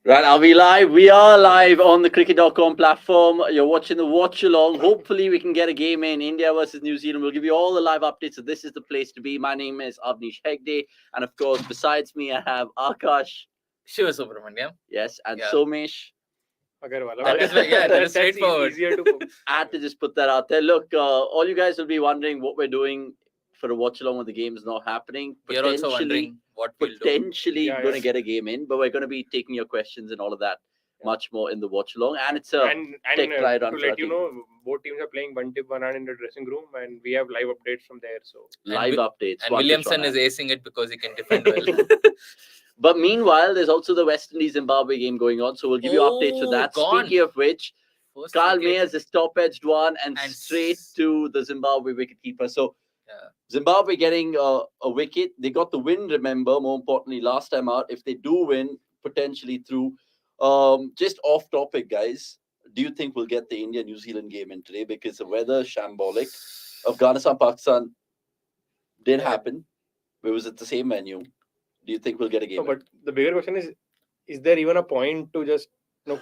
Right, are we live? We are live on the cricket.com platform. You're watching the Watchalong. Hopefully, we can get a game in India versus New Zealand. We'll give you all the live updates. So this is the place to be. My name is Avnish Hegde. And of course, besides me, I have Akash. Shiva Subramaniam. Yes, and Yeah. Somesh. Agarwal. That is straightforward. Easier to I had to just put that out there. Look, all you guys will be wondering what we're doing for a watch-along when the game is not happening. We are also wondering what we'll do. Potentially going to get a game in, but we're going to be taking your questions and all of that much more in the watch-along. And it's a tech dry run to for our let you team. know, both teams are playing one tip, one hand in the dressing room, and we have live updates from there. So Live updates. And one pitch, Williamson one is hand. acing it because he can defend well. But meanwhile, there's also the West Indies Zimbabwe game going on, so we'll give you updates with that. Gone. Speaking of which, First Carl wicket. Mayers is top-edged one and And straight to the Zimbabwe wicketkeeper. So Yeah. Zimbabwe getting a wicket. They got the win, remember, more importantly, last time out. If they do win, potentially through. Just off topic, guys. Do you think we'll get the India-New Zealand game in today? Because the weather is shambolic. Afghanistan-Pakistan did happen. It was at the same venue. Do you think we'll get a game? no, but the bigger question is there even a point to just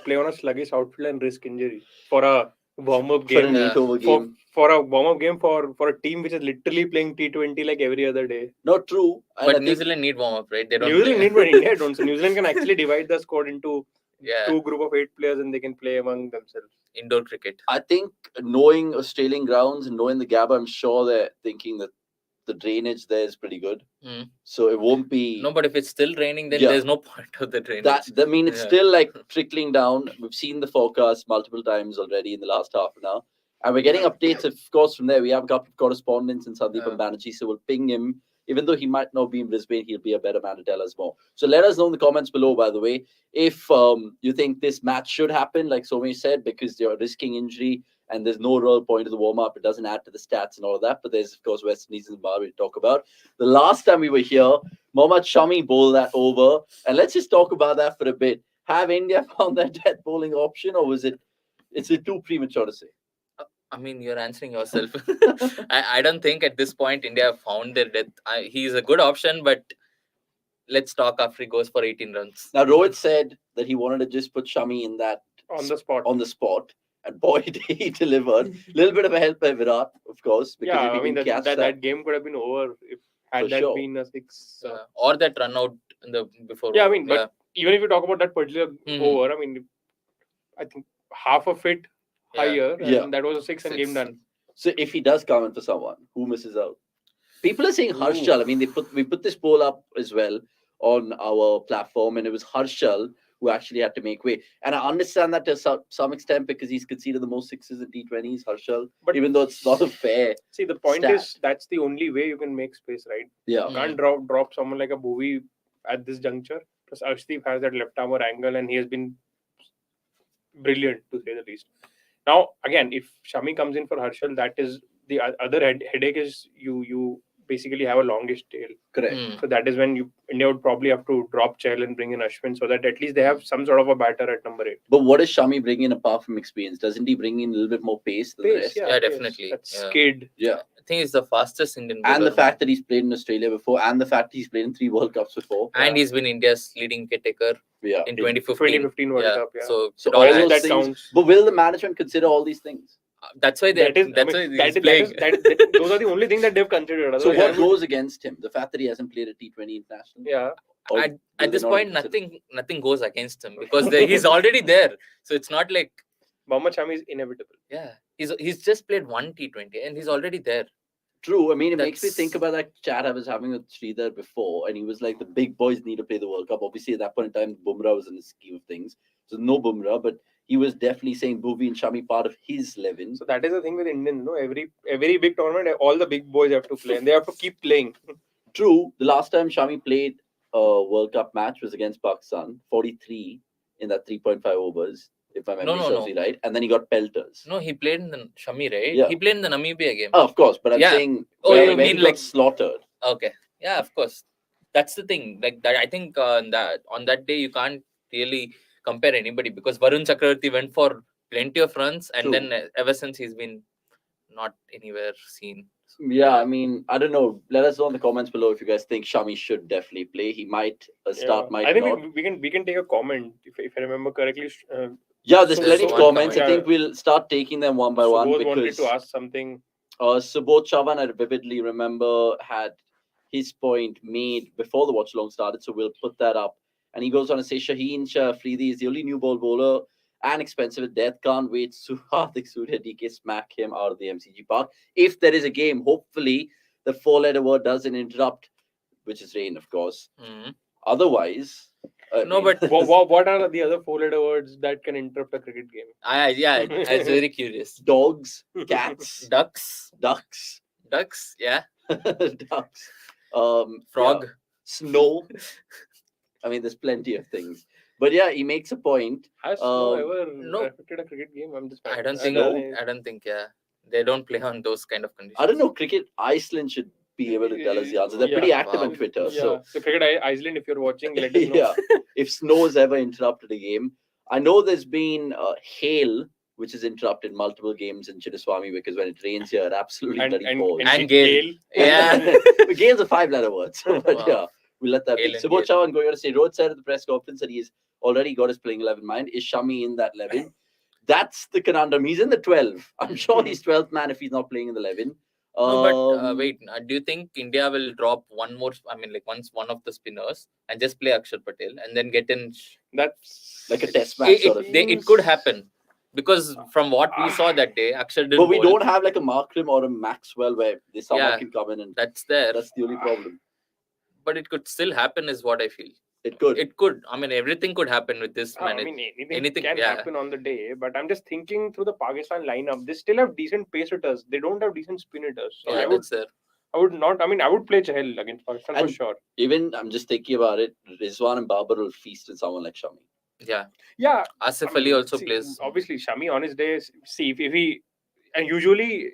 play on a sluggish outfield and risk injury for a warm-up for game? an 8-over game? For a warm-up game for a team which is literally playing T20 like every other day. Not true. And But I New think Zealand need warm up, right? They don't. New Zealand play. need, but India don't. So New Zealand can actually divide the squad into Yeah. two group of 8 players and they can play among themselves. Indoor cricket. I think knowing Australian grounds and knowing the Gabba, I'm sure they're thinking that the drainage there is pretty good. Mm. So it won't be No, but if it's still raining, then Yeah. there's no point of the drainage. that. I mean, it's Yeah. still like trickling down. We've seen the forecast multiple times already in the last half an hour. And we're getting updates, of course, from there. We have got correspondents in Sandeep and Banerjee, so we'll ping him. Even though he might not be in Brisbane, he'll be a better man to tell us more. So let us know in the comments below, by the way, if you think this match should happen, like Somesh said, because you're risking injury and there's no real point of the warm-up. It doesn't add to the stats and all of that. But there's, of course, West Indies and Zimbabwe to talk about. The last time we were here, Mohammad Shami bowled that over. And let's just talk about that for a bit. Have India found that death bowling option, or is it too premature to say? I mean, you're answering yourself. I don't think at this point India have found their depth. He's a good option, but let's talk after he goes for 18 runs. Now, Rohit said that he wanted to just put Shami in that On the spot. and boy, did he delivered. A little bit of a help by Virat, of course, because Yeah, if he I mean can catch that game could have been over if For had that sure. been a 6. Or that run out in the before. Yeah, I mean, but even if you talk about that particular Mhm. over, I mean, I think half of it Yeah. higher, and Yeah. that was a 6 and game done. So if he does come in for someone, who misses out? People are saying Ooh. Harshal. I mean, we put this poll up as well on our platform, and it was Harshal who actually had to make way. And I understand that to some extent because he's conceded the most sixes in T20s, Harshal. But Even though it's not a fair, see, the point stat. is that's the only way you can make space, right? yeah. You can't drop someone like a Bhuvi at this juncture. Plus, Arshdeep has that left armer angle, and he has been brilliant to say the least. Now, again, if Shami comes in for Harshal, that is the other headache is you basically have a longish tail. Correct. Mm. So that is when India would probably have to drop Chahal and bring in Ashwin so that at least they have some sort of a batter at number 8. But what does Shami bring in apart from experience? Doesn't he bring in a little bit more pace than the rest? Yeah, definitely. That's Yeah. skid. Yeah. I think he's the fastest Indian And the bowler. fact that he's played in Australia before, and the fact he's played in 3 World Cups before. And he's been India's leading caretaker Yeah. in 2015. 2015 World Cup, yeah. So, So it all all those adds. that things. counts. But will the management consider all these things? That's why That is, that's I mean, why he's that playing. is, those are the only things that they've considered. So Otherwise, what why would- goes against him? The fact that he hasn't played a T20 international? Yeah. Or At, will at this they not point, consider- nothing goes against him because he's already there. So it's not like Mohammad Shami is inevitable. he's just played one T20 and he's already there. True. I mean, it makes me That's- think about that chat I was having with Sridhar before, and he was like, the big boys need to play the World Cup. Obviously, at that point in time, Bumrah was in the scheme of things. So no Bumrah, but he was definitely saying Bhuvi and Shami part of his 11. So that is the thing with Indians. Every big tournament, all the big boys have to play, and they have to keep playing. True. The last time Shami played a World Cup match was against Pakistan, 43 in that 3.5 overs, if my memory No. serves me right. And then he got pelters. No, he played in the Shami, right? Yeah. He played in the Namibia game. Oh, of course, but I'm Yeah. saying Oh, where, you where mean he got like- slaughtered. Okay. Yeah, of course. That's the thing. Like that, I think that on that day you can't really compare anybody because Varun Chakravarti went for plenty of runs, and True. then ever since he's been not anywhere seen. Yeah, I mean, I don't know. Let us know in the comments below if you guys think Shami should definitely play. He might start, might I think not. we can take a comment if I remember correctly. Yeah, there's So- plenty of so- comments. I yeah. think we'll start taking them one by one Subodh wanted because to ask something. Subodh Chavan, I vividly remember, had his point made before the watch-along started, so we'll put that up. And he goes on to say, Shaheen Shah Afridi is the only new ball bowler and expensive at death. Can't wait to Hardik Surya DK smack him out of the MCG park. If there is a game, hopefully the four-letter word doesn't interrupt, which is rain, of course. Mhm. Otherwise... No, but What are the other four-letter words that can interrupt a cricket game? I was very curious. Dogs, cats, Ducks, ducks, yeah. ducks, Frog. yeah, snow. I mean, there's plenty of things. But yeah, he makes a point. Has snow ever no. affected a cricket game? I'm just. I don't think. No. I don't think. Yeah, they don't play on those kind of conditions. I don't know. Cricket Iceland should be able to tell us the answer. They're pretty Yeah. active on Wow. Twitter. Yeah. So Cricket Iceland, if you're watching, let us know. Yeah, if snow has ever interrupted a game, I know there's been hail, which has interrupted multiple games in Chinnaswamy because when it rains here, it absolutely bloody pours. and Gale. Yeah. Yeah. But Gale's a five-letter word, so but Wow. yeah, we'll let that Gale be. and Subodh Gale. Chavan going to say, Rohit said at the press conference that he's already got his playing 11 in mind. Is Shami in that 11? That's the conundrum. He's in the 12. I'm sure he's 12th man if he's not playing in the 11. No, but wait. Do you think India will drop one more? I mean, like once one of the spinners and just play Akshar Patel and then get in? That's Like a test match sort of thing. It could happen because from what we saw that day, Akshar didn't. But we bowl. don't have like a Markram or a Maxwell where someone Yeah. can come in and That's there, that's the only problem. but it could still happen, is what I feel. It could. It could. I mean, everything could happen with this I management. mean, anything, can yeah. happen on the day, but I'm just thinking through the Pakistan lineup. They still have decent pace hitters. They don't have decent spin hitters. So Yeah, I would that's there. not. I mean, I would play Chahal against Pakistan for And- sure. Even I'm just thinking about it. Rizwan and Babar will feast on someone like Shami. Yeah. Yeah, Asif I mean, Ali also see, plays. Obviously, Shami on his day. See if he and usually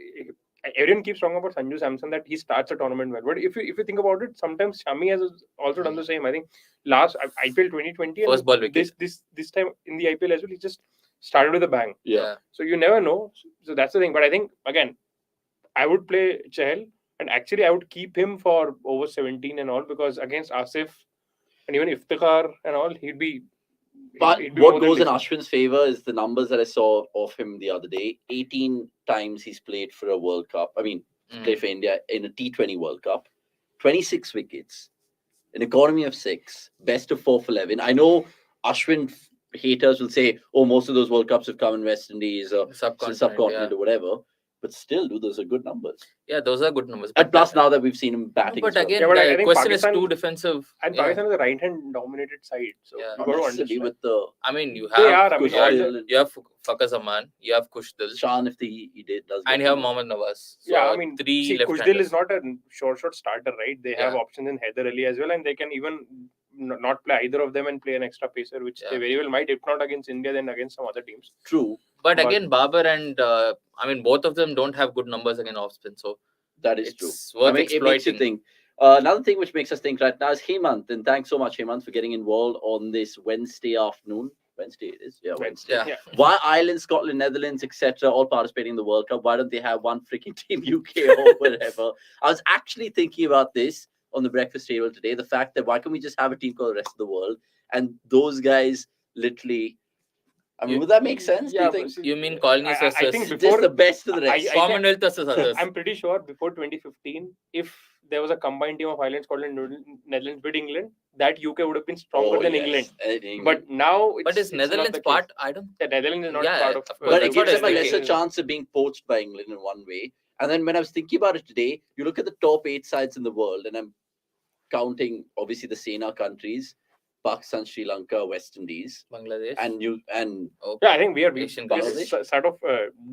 everyone keeps talking about Sanju Samson that he starts a tournament well. But if you think about it, sometimes Shami has also done the same. I think last IPL 2020 First and ball wicket. this time in the IPL as well, he just started with a bang. Yeah. So you never know. So that's the thing. But I think again, I would play Chahal, and actually I would keep him for over 17 and all because against Asif and even Iftikhar and all, he'd be. But he'd be what more than goes in decent. Ashwin's favor is the numbers that I saw of him the other day. 18 times he's played for a World Cup. I mean, played for India in a T20 World Cup. 26 wickets, an economy of 6, best of 4 for 11. I know Ashwin haters will say, oh, most of those World Cups have come in West Indies or subcontinent or whatever. But still, those are good numbers. Yeah, those are good numbers. And plus, now that we've seen him batting, but as well. again, Yeah, but I the think question Pakistan- is too defensive. And Yeah. Pakistan is a right-hand dominated side, so Yeah. you Not got to necessarily understand. with the I mean, you They have are. I mean, Kushal, all Kushal the- you have Fakhar Zaman, you have Kushdil, Shan if he does. and get you have him. Mohammad Nawaz. So Yeah, I mean, three see, left-handers. Kushdil is not a short starter, right? They have Yeah. options in Haider Ali as well, and they can even not play either of them and play an extra pacer, which they Yeah. very well might, if not against India, then against some other teams. True. But But- again, Babar and I mean, both of them don't have good numbers against off spin, so That is it's true. worth I mean, it makes you exploiting. think. Another thing which makes us think right now is Hemant, and thanks so much, Hemant, for getting involved on this Wednesday afternoon. Wednesday it is, yeah, Wednesday. Yeah. Yeah. Why Ireland, Scotland, Netherlands, etc., all participating in the World Cup? Why don't they have one freaking team UK or whatever? I was actually thinking about this on the breakfast table today. The fact that why can't we just have a team called the rest of the world? And those guys literally. I mean, would that make sense? Do you think? see, You mean colonies I think versus- before Just the best of the rest. I- Commonwealth versus others. I'm pretty sure before 2015, if there was a combined team of Ireland, Scotland, Netherlands with England, that UK would have been stronger Oh, than yes. England. But now, But is it's not Netherlands the case. part? I don't. The Netherlands is not Yeah, part of. of course, But that's it what gives I them a was lesser thinking. chance of being poached by England in one way. And then when I was thinking about it today, you look at the top 8 sides in the world, and I'm counting obviously the Sena countries, Pakistan, Sri Lanka, West Indies, Bangladesh. and Okay. Yeah, I think we are Asian countries. sort of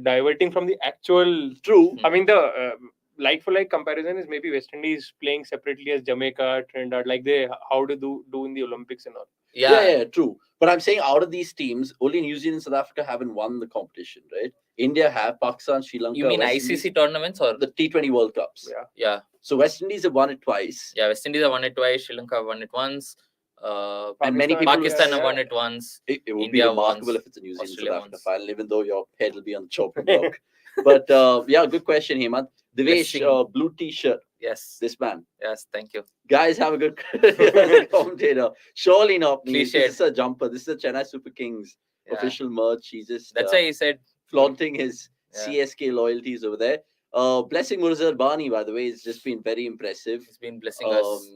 diverting from the actual. true. I mean, the like for like comparison is maybe West Indies playing separately as Jamaica, Trinidad, like they how to do in the Olympics and all. Yeah. True. But I'm saying out of these teams, only New Zealand and South Africa haven't won the competition, right? India have, Pakistan, Sri Lanka. You mean West ICC Indies, tournaments or the T20 World Cups. Yeah. yeah? So West Indies have won it twice. Yeah, West Indies have won it twice. Sri Lanka have won it once. And many people- Pakistan have yeah, won it once. It would India be remarkable once, if it's a New Zealand Australia South Africa once. final, even though your head will be on the chopping block. But yeah, good question, Hemant. Devesh, blessing. blue t-shirt. Yes. This man. Yes. Thank you. Guys, have a good as a commentator. Surely not me. This Cliched. is a jumper. This is a Chennai Super Kings Yeah. official merch. He's just That's why he said. flaunting his Yeah. CSK loyalties over there. Blessing Murzar Bani, by the way, has just been very impressive. He's been blessing us.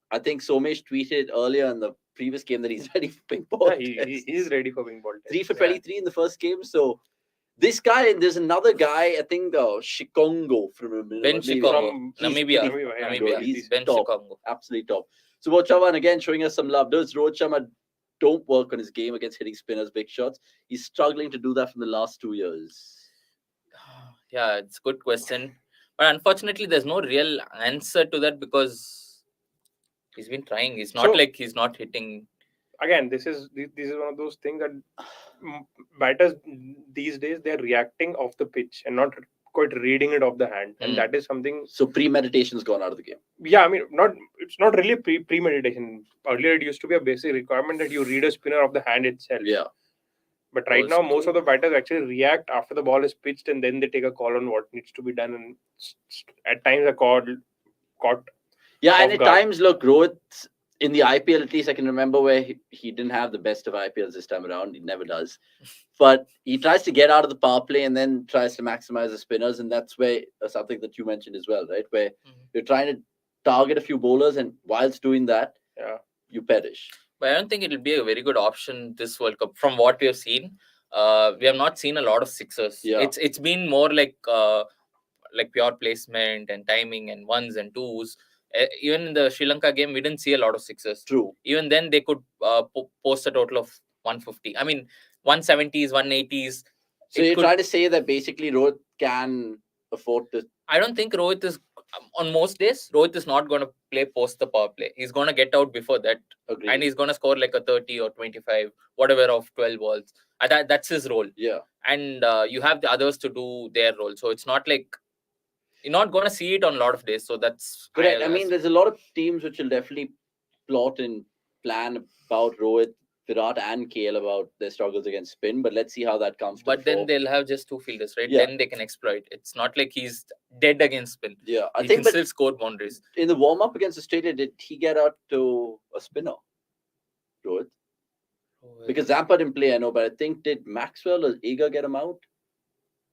I think Somesh tweeted earlier in the previous game that he's ready for ping ball. Yeah, he's ready for ping ball. 3 for 23 in the first game. So this guy, and there's another guy, I think Shikongo from Ben maybe- Shikongo, from Namibia. yeah. Namibia. He's Ben top. Shikongo. Absolutely top. So Watchalong again showing us some love. Does Rohit Sharma don't work on his game against hitting spinners, big shots? He's struggling to do that from the last 2 years. Yeah, it's a good question. But unfortunately, there's no real answer to that because he's been trying. It's not So- like he's not hitting. Again, this is one of those things that batters these days they're reacting off the pitch and not quite reading it off the hand, and that is something. So premeditation's gone out of the game. Yeah, I mean, it's not really premeditation. Earlier, it used to be a basic requirement that you read a spinner off the hand itself. Yeah. But right That's now, most of the batters actually react after the ball is pitched, and then they take a call on what needs to be done. And at times, are caught. Yeah, and Off at guard. times, look, Rohit, in the IPL, at least I can remember where he didn't have the best of IPLs this time around. He never does. But he tries to get out of the power play and then tries to maximize the spinners. And that's where something that you mentioned as well, right? Where you're trying to target a few bowlers, and whilst doing that, Yeah. you perish. But I don't think it'll be a very good option this World Cup. From what we have seen, we have not seen a lot of sixers. Yeah. It's been more like pure placement and timing and ones and twos. Even in the Sri Lanka game, we didn't see a lot of sixers. True. Even then, they could post a total of 150. I mean, 170s, 180s. So you're trying to say that basically Rohit can afford to. I don't think Rohit is, on most days, Rohit is not going to play post the power play. He's going to get out before that. Agree. And he's going to score like a 30 or 25, whatever, of 12 balls. That's his role. Yeah. And you have the others to do their role. So it's not like you're not going to see it on a lot of days. So that's Correct. I mean, there's a lot of teams which will definitely plot and plan about Rohit, Virat, and KL about their struggles against spin. But let's see how that comes. But then they'll have just two fielders, right? Yeah. Then they can exploit. It's not like he's dead against spin. Yeah, I He think. can But still score boundaries. in the warm up against Australia, did he get out to a spinner, Rohit? Because Zampa didn't play, I know, but I think did Maxwell or Agar get him out?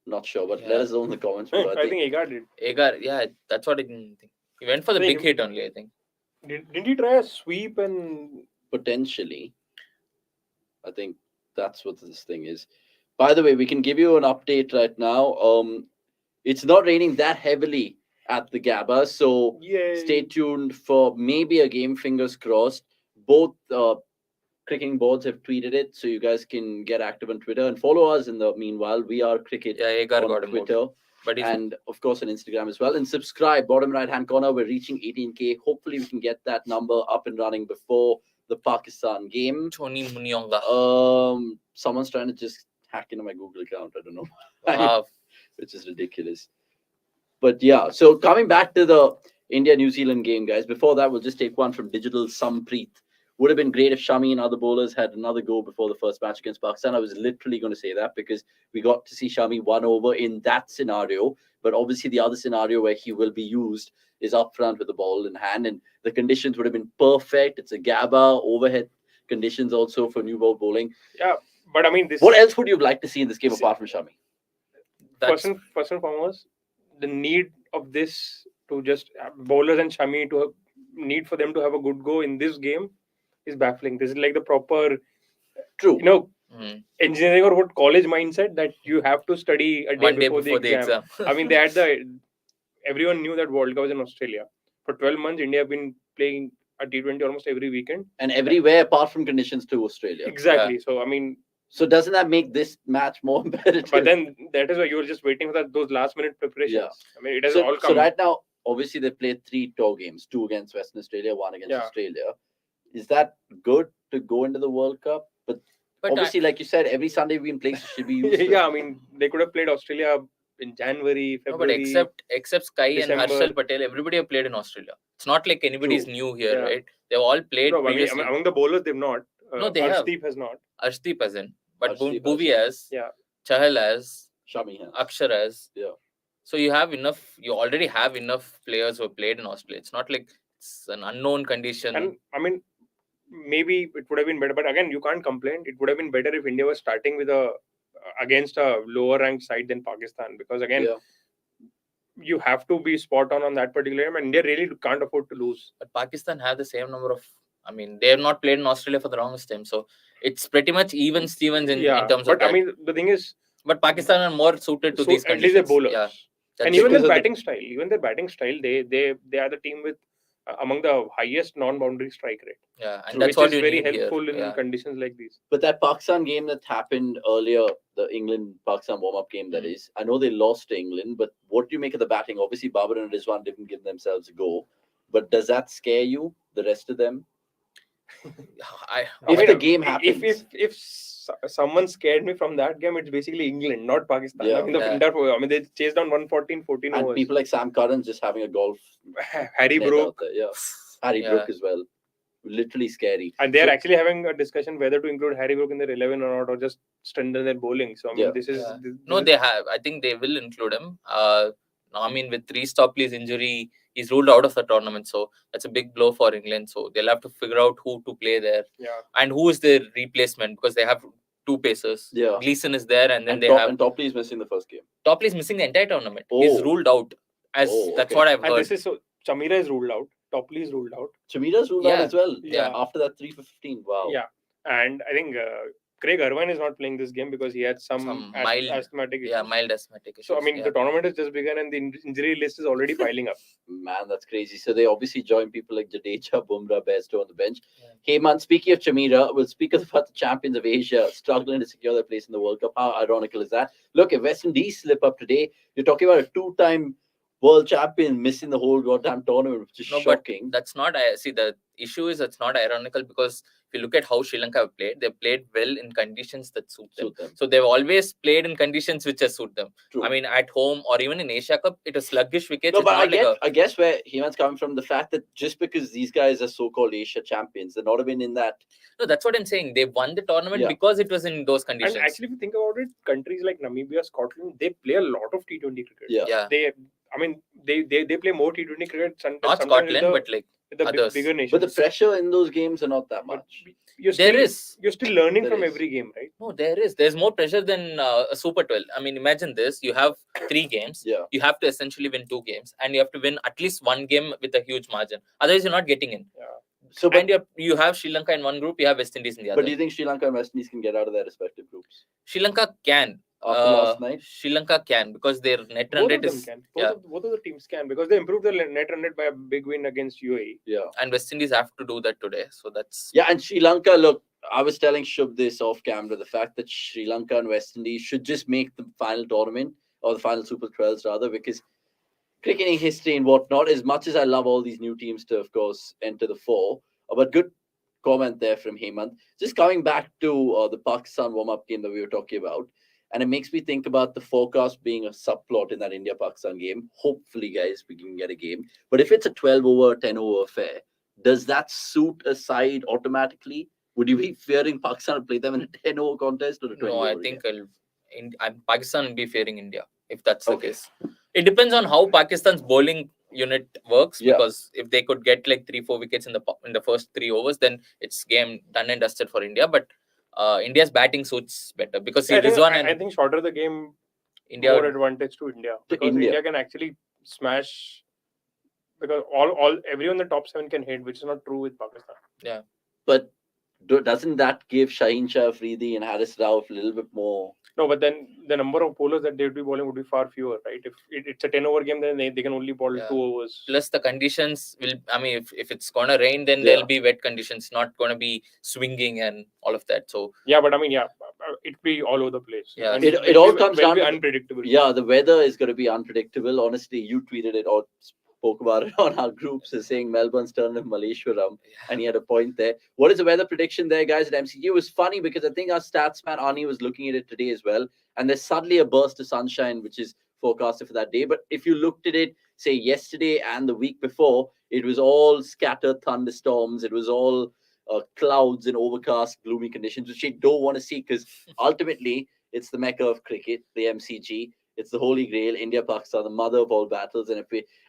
Not sure, but let Yeah. us know in the comments below. I think Agar did. Agar, yeah, that's what I didn't think. He went for the big hit only, I think. Didn't he try a sweep and Potentially, I think that's what this thing is. By the way, we can give you an update right now. It's not raining that heavily at the Gabba, so stay tuned for maybe a game. Fingers crossed. Both cricketing boards have tweeted it, so you guys can get active on Twitter and follow us. In the meanwhile, we are Cricket Yeah, Agar got on him Twitter. out. But he's And of course on Instagram as well. And subscribe, bottom right hand corner. We're reaching 18K. Hopefully we can get that number up and running before the Pakistan game. Tony Munyonga. Someone's trying to just hack into my Google account. I don't know, which is ridiculous. But yeah, so coming back to the India-New Zealand game, guys. Before that, we'll just take one from Digital Sampreet. Would have been great if Shami and other bowlers had another go before the first match against Pakistan. I was literally going to say that because we got to see Shami 1 over in that scenario. But obviously the other scenario where he will be used is up front with the ball in hand. And the conditions would have been perfect. It's a Gabba, overhead conditions also for new ball bowling. Yeah, but I mean, this. What else would you have liked to see in this game apart from Shami? First and foremost, the need of this to just bowlers and Shami to need for them to have a good go in this game is baffling. This is like the proper, True. engineering or what college mindset that you have to study a day One day before before the exam. I mean, everyone knew that World Cup was in Australia. For 12 months, India have been playing a T20 almost every weekend. And everywhere apart from conditions to Australia. Exactly. So, I mean, So doesn't that make this match more competitive? but then that is why you were just waiting for those last minute preparations. Yeah. I mean, it has so, all so come. right now, obviously they played 3 tour games, 2 against Western Australia, 1 against Australia. Is that good to go into the World Cup? But obviously, like you said, every Sunday we've been playing, so should be used to it. Yeah, I mean, they could have played Australia in January, No, but February. except Sky December. and Harshal Patel, everybody have played in Australia. It's not like anybody's True. new here, Yeah. right? They've all played No, I mean, previously. among the bowlers, they've not. No, they have. Arshdeep has not. Arshdeep hasn't. But Arshdeep Bhuvi has. Yeah. Chahal has. Shami has. Akshar has. Yeah. So you already have enough players who have played in Australia. It's not like it's an unknown condition. And I mean, maybe it would have been better, but again, you can't complain. It would have been better if India was starting with against a lower ranked side than Pakistan, because again, Yeah. you have to be spot on that particular game, and India really can't afford to lose. But Pakistan have the same number of. I mean, they have not played in Australia for the longest time, so it's pretty much even Stevens in terms of but that. I mean, the thing is, But Pakistan are more suited to so these at least they're conditions. bowlers. Yeah, And that's even because their of the- batting style, they are the team with among the highest non-boundary strike rate, yeah, and True. that's which what is you very need helpful here. in Yeah. conditions like these. But that Pakistan game that happened earlier, the England-Pakistan warm-up game, that is, I know they lost to England, but what do you make of the batting? Obviously, Babar and Rizwan didn't give themselves a go, but does that scare you, the rest of them? If the game happens. If someone scared me from that game, it's basically England, not Pakistan. Yeah. I mean, they chased down 114 And overs. people like Sam Curran's just having a golf Harry net Brook, out there. Yeah. Harry Yeah. Brook as well. Literally scary. and they're So- actually having a discussion whether to include Harry Brook in their 11 or not, or just strengthen their bowling. So I mean, Yeah. this is Yeah. this No, is- they have. I think they will include him. I mean, with Reece Topley's injury, he's ruled out of the tournament, so that's a big blow for England. So they'll have to figure out who to play there yeah. and who is their replacement, because they have two pacers. Yeah. Gleeson is there, and then And, they have and Topley is missing the first game. Topley's missing the entire tournament. He's Oh. ruled out. That's okay. what I've And heard. this is so Chamira is ruled out. Topley is ruled out. Chamira's ruled out Yeah. as well. Yeah. After that 3 for 15. Wow. Yeah, and I think Craig Irvine is not playing this game because he had Some mild- asthmatic issues. Yeah, mild asthmatic issues. So I mean, yeah. the tournament has just begun and the injury list is already piling up. Man, that's crazy. So they obviously join people like Jadeja, Bumrah, Bairstow on the bench. Hey man, speaking of Chamira, we'll speak about the champions of Asia struggling to secure their place in the World Cup. How ironical is that? Look, if West Indies slip up today, you're talking about a two-time world champion missing the whole goddamn tournament, which is No, but shocking. that's not. See, the issue is it's not ironical, because if you look at how Sri Lanka have played, they played well in conditions that suit them. Suit them. So they've always played in conditions which just suit them. True. I mean, at home or even in Asia Cup, it was sluggish wickets. No, It's but not like I guess where Hemant's coming from, the fact that just because these guys are so-called Asia champions, they're not even in that. No, that's what I'm saying. They won the tournament Yeah. because it was in those conditions. And actually, if you think about it, countries like Namibia, Scotland, they play a lot of T20 cricket. yeah, They play more T20 cricket. not Scotland, but like with the others. bigger nations. But the pressure in those games are not that But much. you're there still, is. you're still learning There from is. every game, right? No, there is. There's more pressure than a Super 12. I mean, imagine this. You have 3 games. Yeah. You have to essentially win 2 games, and you have to win at least 1 game with a huge margin. Otherwise, you're not getting in. So, but, And you have Sri Lanka in one group, you have West Indies in the but other. do you think Sri Lanka and West Indies can get out of their respective groups Sri Lanka can. after last night? Sri Lanka can, because their net run Both of rate them is. can. yeah. Both of the teams can, because they improved their net run rate by a big win against UAE. Yeah. And West Indies have to do that today. So that's. Yeah, and Sri Lanka, look, I was telling Shubh this off camera, the fact that Sri Lanka and West Indies should just make the final tournament, or the final Super 12s rather, because cricketing history and whatnot, as much as I love all these new teams to, of course, enter the 4, but good comment there from Hemant. Just coming back to the Pakistan warm-up game that we were talking about, and it makes me think about the forecast being a subplot in that India-Pakistan game. Hopefully, guys, we can get a game. But if it's a 12-over, 10-over affair, does that suit a side automatically? Would you be fearing Pakistan to play them in a 10-over contest or a 20-over? No, I think Pakistan will be fearing India, if that's the case. It depends on how Pakistan's bowling unit works, Yeah. because if they could get like 3-4 wickets in the first 3 overs, then it's game done and dusted for India. But India's batting suits better, because see, Rizwan and I think shorter the game, India. more advantage to India, because India can actually smash, because everyone in the top 7 can hit, which is not true with Pakistan. But doesn't that give Shaheen Shah Afridi and Haris Rauf a little bit more? No, but then the number of bowlers that they would be bowling would be far fewer, right? If it's a 10-over game, then they can only bowl Yeah. 2 overs. Plus the conditions will. I mean, if it's gonna rain, then Yeah. there'll be wet conditions. Not gonna be swinging and all of that. So Yeah, but I mean, it'd be all over the place. Yeah. And It all comes will down be to unpredictable. Yeah, the weather is going to be unpredictable. Honestly, you tweeted it or spoke about it on our groups as saying Melbourne's turn of Malleshwaram, and he had a point there. What is the weather prediction there, guys, at MCG? It was funny because I think our stats man Arnie was looking at it today as well, and there's suddenly a burst of sunshine which is forecasted for that day. But if you looked at it, say yesterday and the week before, it was all scattered thunderstorms. It was all clouds and overcast, gloomy conditions, which you don't want to see, because ultimately it's the mecca of cricket, the MCG. It's the holy grail. India, Pakistan, the mother of all battles.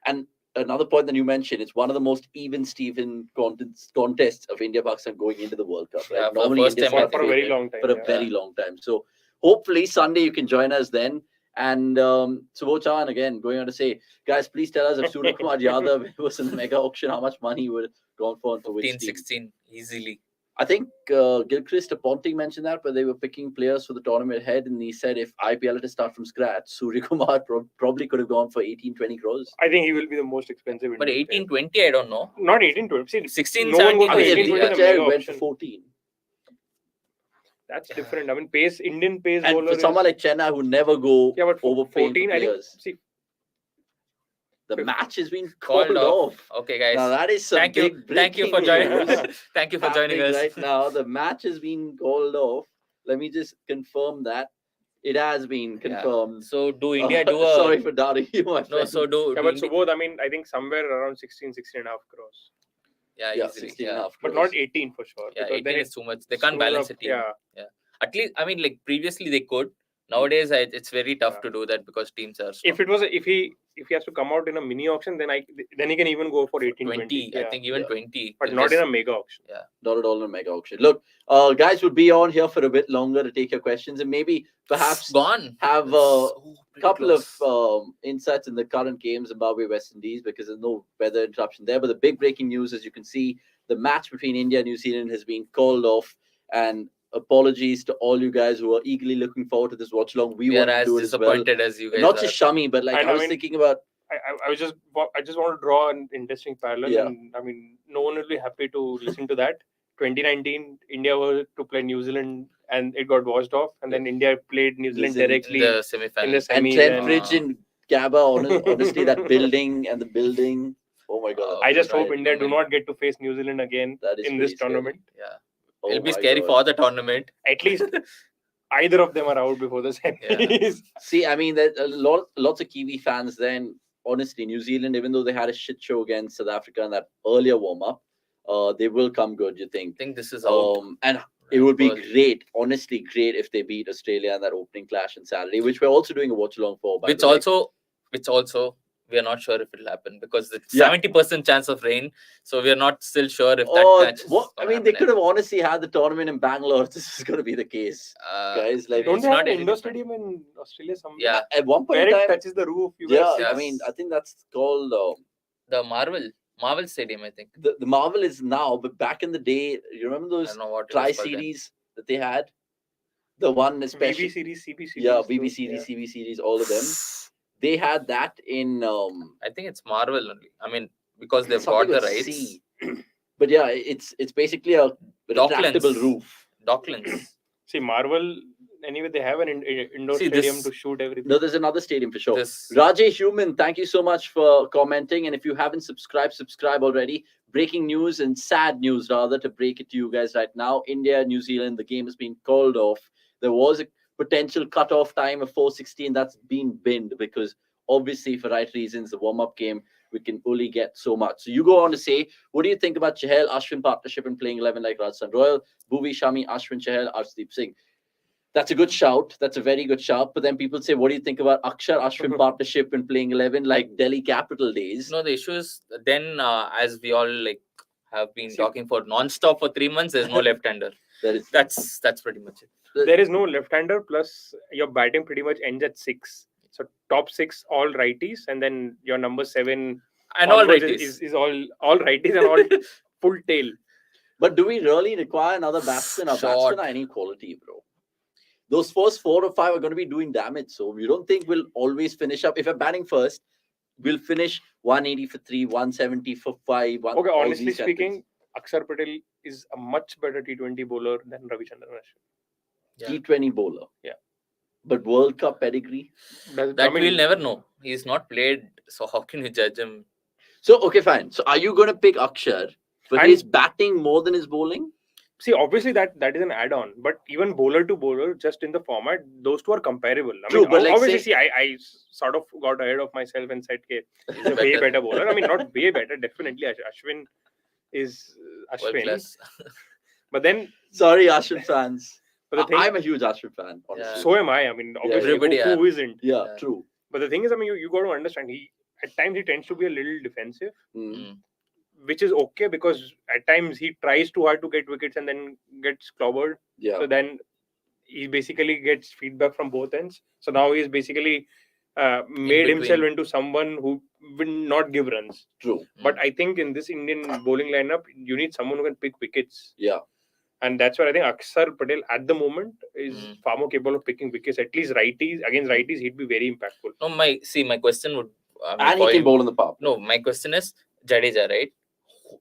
And another point that you mentioned, it's one of the most even Steven contests of India, Pakistan going into the World Cup. Right? Yeah, for the Normally, first India's time, I not for a think. very favourite long time. for a very long time. So hopefully Sunday you can join us then. And Subochan again going on to say, guys, please tell us if Surya Kumar Yadav was in the mega auction, how much money would have gone for and for which 15, team? 16, easily. I think Gilchrist Ponting mentioned that, but they were picking players for the tournament ahead, and he said if IPL had to start from scratch, Surya Kumar probably could have gone for 18-20 crores. I think he will be the most expensive. But Indian 18, player. 20, I don't know. Not 18-20. See, 16, no one goes 17, for I mean, 18 easily, 20 Deep the mega Jair went for option. 14. That's different. I mean, Indian pace And bowler for someone is, like Chenna who never go yeah, but overpaying 14. for I think. players, See, the 15. match has been called called off. Okay, guys. Now that is some Thank you. big Thank you breaking for joining news us. Thank you for joining happening us. right now. The match has been called off. Let me just confirm that it has been Yeah. confirmed. So do India do a Sorry for doubting you, my no? friend. So do Yeah, do but so both. I mean, I think somewhere around 16 and a half crores, yeah, Yeah, easily, 16 yeah. and a half but crores. not 18 for sure. Yeah, because 18 then is too much. They can't screws balance up, a team. Yeah. At least, I mean, like previously they could. Nowadays, it's very tough Yeah. to do that because teams are strong. If it was if he has to come out in a mini auction, then he can even go for 18 20, 20. I think even Yeah. 20. But will not in just- a mega auction. Not at all in a mega auction. Look, guys will be on here for a bit longer to take your questions and maybe perhaps gone. have It's so pretty couple close. of insights in the current game, Zimbabwe, West Indies, because there's no weather interruption there. But the big breaking news, as you can see, the match between India and New Zealand has been called off. And apologies to all you guys who are eagerly looking forward to this watch along. We we want are to as do it as well. disappointed as you guys Not are. just Shami, but like And I I was mean- thinking about. I just want to draw an interesting parallel, Yeah. and I mean, no one will be happy to listen to that. 2019, India were to play New Zealand, and it got washed off, and then India played New Zealand Zealand in directly the semi-final. in the And semis. Trent and Bridge in Gabba, honestly, that building and the building. Oh my God. I just hope Right. India do not get to face New Zealand again That is in pretty this tournament. Yeah, Oh it'll be my scary God. for the tournament. At least either of them are out before the semis. See, I mean, there's lots of Kiwi fans then. Honestly, New Zealand, even though they had a shit show against South Africa in that earlier warm up, they will come good, you think? I think this is out. And it would be Well, great, honestly, great if they beat Australia in that opening clash on Saturday, which we're also doing a watch along for. By which the way. also we are not sure if it'll happen because it's Yeah. 70% chance of rain, so we are not still sure if that Oh, match is what? I gonna mean, they happen. could have honestly had the tournament in Bangalore if this is going to be the case, guys. Like, Don't it's they have not an any indoor different. stadium in Australia somewhere? Yeah, at one point Where in it time, touches the roof. You yeah, guys I Yes. mean, I think that's called the Marvel Stadium, I think. the Marvel is now, but back in the day, you remember I those don't know what it Tri was called then. series that they had? The one especially, BB series, CB series. yeah, those- BB series, yeah. CB series, all of them. They had that in I think it's Marvel only. I mean, because they've something got the with rights. C. But yeah, it's basically a retractable Docklands. roof. Docklands. See, Marvel, anyway, they have an indoor See, stadium this- to shoot everything. No, there's another stadium for sure. This Rajesh Human, thank you so much for commenting. And if you haven't subscribed, subscribe already. Breaking news and sad news, rather, to break it to you guys right now. India, New Zealand, the game has been called off. There was a potential cutoff time of 4:16 that's been binned because obviously, for right reasons, the warm-up game, we can only get so much. So you go on to say, what do you think about Chahal, Ashwin partnership and playing 11 like Rajasthan Royal? Bhuvi, Shami, Ashwin, Chahal, Arshdeep Singh. That's a good shout. That's a very good shout. But then people say, what do you think about Akshar Ashwin partnership and playing 11 like Delhi Capital days? no, the issue is then as we all like have been See- talking for non-stop for 3 months, there's no left-hander. That is That's pretty much it. There is no left-hander, plus your batting pretty much ends at 6. So top 6 all righties, and then your number 7 And all onwards righties. is all righties and all full tail. But do we really require another batsman? Our Short. batsmen are any quality, bro. Those first 4 or 5 are going to be doing damage. So you don't think we'll always finish up? If we're batting first, we'll finish 180 for 3, 170 for 5. Okay, all honestly these kind of speaking, Akshar Patel is a much better T20 bowler than Ravichandran Ashwin. Yeah. T20 bowler. Yeah. But World Cup pedigree. That we'll never know. He's not played, so how can you judge him? So, okay, fine. So are you going to pick Akshar for And- his batting more than his bowling? See, obviously that is an add-on, but even bowler to bowler, just in the format, those two are comparable. I True, mean, but like obviously, say- I sort of got ahead of myself and said, "Okay, he's a way better bowler." I mean, not way better, definitely. Ashwin is World Ashwin, class. but then Sorry, Ashwin fans. But the thing, I'm a huge Ashwin fan, honestly. so am I. I mean, obviously, Everybody, who isn't? Yeah, Yeah. true. But the thing is, I mean, you got to understand, at times he tends to be a little defensive, which is okay because at times he tries too hard to get wickets and then gets clobbered. Yeah. So then he basically gets feedback from both ends. So now he's basically made himself between. into someone who will not give runs. True. But I think in this Indian bowling lineup, you need someone who can pick wickets. Yeah. And that's where I think Akshar Patel at the moment is far more capable of picking wickets. At least righties, against righties, he'd be very impactful. No, my question would. And he can bowl in the power. No, my question is Jadeja, right?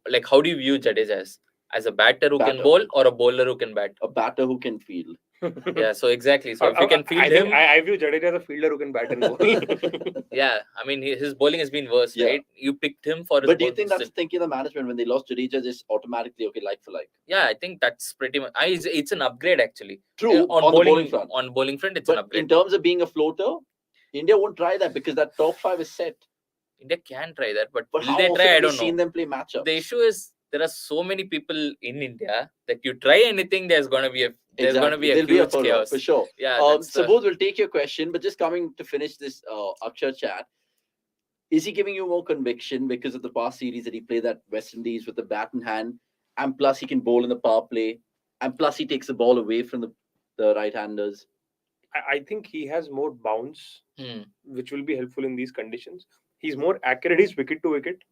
Like, how do you view Jadeja as a batter who can bowl or a bowler who can bat? A batter who can field. Yeah, so exactly. So if you can field him, I view Jadeja as a fielder who can bat and bowl. yeah, I mean his bowling has been worse, right? You picked him for his But do you think that's thinking the management when they lost Jadeja just automatically okay like for like? Yeah, I think that's pretty much. It's an upgrade actually. True. On the bowling front. On bowling front, it's but an upgrade. In terms of being a floater, India won't try that because that top 5 is set. India can try that, but will how they often try? I have we don't know. Seen them play matchups. The issue is there are so many people in India that you try anything, there's going to be a huge chaos for sure. Yeah. Suppose we'll take your question, but just coming to finish this Akshar chat, is he giving you more conviction because of the past series that he played that West Indies with the bat in hand, and plus he can bowl in the power play, and plus he takes the ball away from the right-handers? I think he has more bounce, which will be helpful in these conditions. He's more accurate. He's wicket to wicket.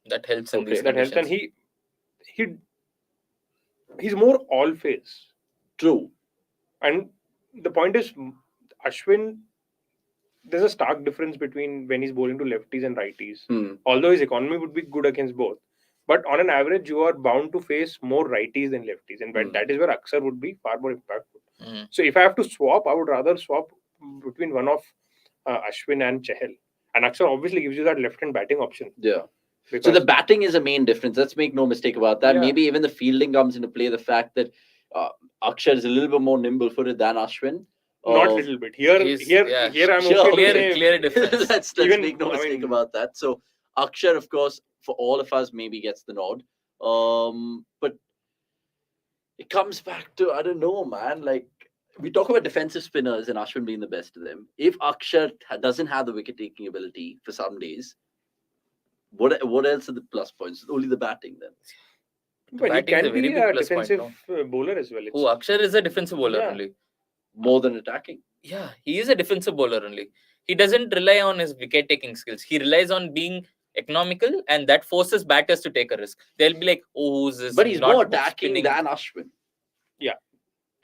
That helps in these that conditions. Helps, and he's more all phase. True. And the point is, Ashwin, there's a stark difference between when he's bowling to lefties and righties. Although his economy would be good against both, but on an average, you are bound to face more righties than lefties, and that is where Akshar would be far more impactful. So if I have to swap, I would rather swap between one of Ashwin and Chahal. And Akshar obviously gives you that left-hand batting option. Yeah. So the batting is a main difference. Let's make no mistake about that. Yeah. Maybe even the fielding comes into play. The fact that Akshar is a little bit more nimble-footed than Ashwin. Not a little bit. Here I'm sure, okay. Clear difference. let's make no mistake about that. So Akshar, of course, for all of us, maybe gets the nod. But it comes back to, I don't know, man. Like, we talk about defensive spinners and Ashwin being the best of them. If Akshar doesn't have the wicket-taking ability for some days, what else are the plus points? Only the batting then. But he can be a defensive bowler as well. Who Akshar is a defensive bowler only. More than attacking. Yeah, he is a defensive bowler only. He doesn't rely on his wicket-taking skills. He relies on being economical, and that forces batters to take a risk. They'll be like, "Oh, who's this?" But he's more attacking than Ashwin. Yeah.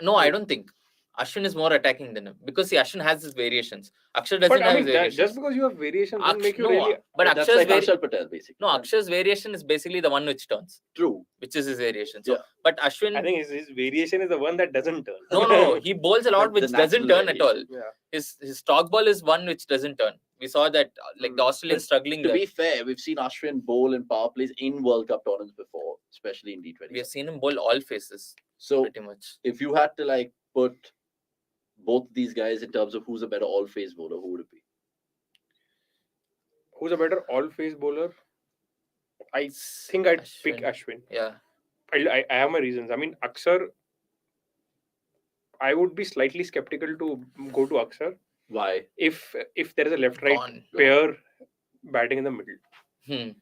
No, I don't think. Ashwin is more attacking than him because Ashwin has his variations. Akshar doesn't have his variations. Just because you have variations doesn't make you really. But Akshar's Harshal Patel basically. No, Akshar's variation is basically the one which turns. True. Which is his variation. So, but Ashwin, I think his variation is the one that doesn't turn. No, he bowls a lot which doesn't turn at all. Yeah. His stock ball is one which doesn't turn. We saw that like the Australians struggling. To be fair, we've seen Ashwin bowl in power plays in World Cup tournaments before, especially in D20. We have seen him bowl all phases. So pretty much. If you had to like put both these guys in terms of who's a better all-phase bowler, who would it be? Who's a better all-phase bowler? I think I'd pick Ashwin. Yeah. I have my reasons. I mean, Akshar, I would be slightly skeptical to go to Akshar. Why? If there is a left-right pair batting in the middle.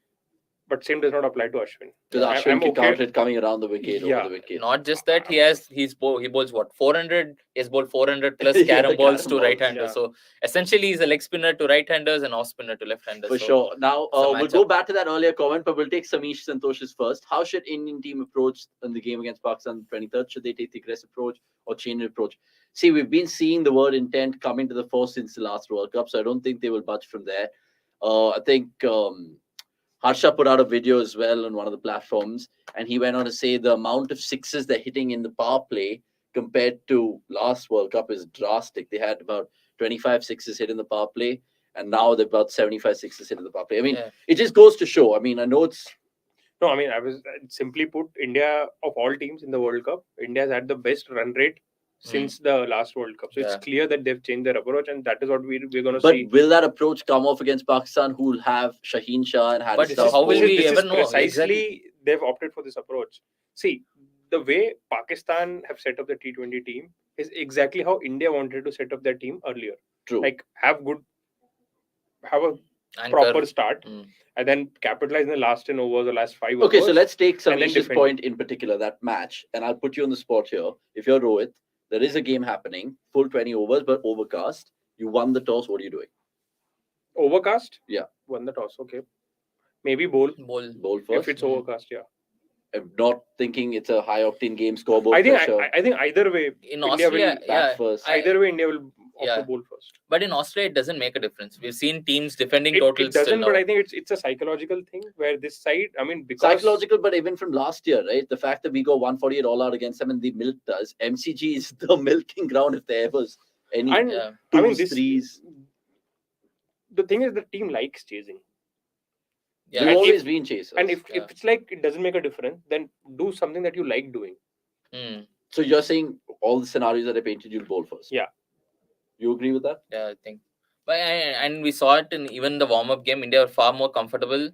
But same does not apply to Ashwin. Because Ashwin can counter it coming around the wicket, over the wicket. Not just that, he bowls what? 400? He has bowled 400 plus carom balls to right-handers. Yeah. So essentially, he's a leg spinner to right-handers and off-spinner to left-handers. For sure. Now, we'll go back to that earlier comment, but we'll take Samish Santosh's first. How should Indian team approach in the game against Pakistan 23rd? Should they take the aggressive approach or change the approach? See, we've been seeing the word intent coming to the fore since the last World Cup, so I don't think they will budge from there. I think Harsha put out a video as well on one of the platforms, and he went on to say the amount of sixes they're hitting in the power play compared to last World Cup is drastic. They had about 25 sixes hit in the power play, and now they've about 75 sixes hit in the power play. I mean, it just goes to show. I mean, I know it's... No, I mean, I was simply put, India, of all teams in the World Cup, India has had the best run rate since the last World Cup. So it's clear that they've changed their approach, and that is what we're going to see. But will that approach come off against Pakistan, who will have Shaheen Shah and Harris? But how will we ever know? Precisely, they've opted for this approach. See, the way Pakistan have set up the T20 team is exactly how India wanted to set up their team earlier. True. Like have a Anchor. proper start Mm. and then capitalize in the last 10 overs or last 5 Okay, overs. so let's take and then Samish's defend point in particular, that match, and I'll put you on the spot here. If you're Rohit, there is a game happening, full 20 overs, but overcast. You won the toss. What are you doing? Overcast? Yeah. Won the toss, okay. Maybe bowl Bowl. Bowl first. if it's overcast, yeah. I'm not thinking it's a high octane game, scoreboard I think pressure. I think either way In India Australia, will bat first. either way India will opt Yeah. to bowl first. But in Australia, it doesn't make a difference. We've seen teams defending It totals doesn't, till but now. I think it's a psychological thing where this side, I mean, because Psychological, but even from last year, right? The fact that we go 148 all out against them and they milked us. MCG is the milking ground if there was any and Yeah. I mean twos, threes. the thing is the team likes chasing. Yeah. They've And always been chasers. And if Yeah. it's like it doesn't make a difference, then do something that you like doing. Mm. So you're saying all the scenarios that I painted, you'll bowl first? Yeah. You agree with that? Yeah, I think. But and we saw it in even the warm-up game. India were far more comfortable.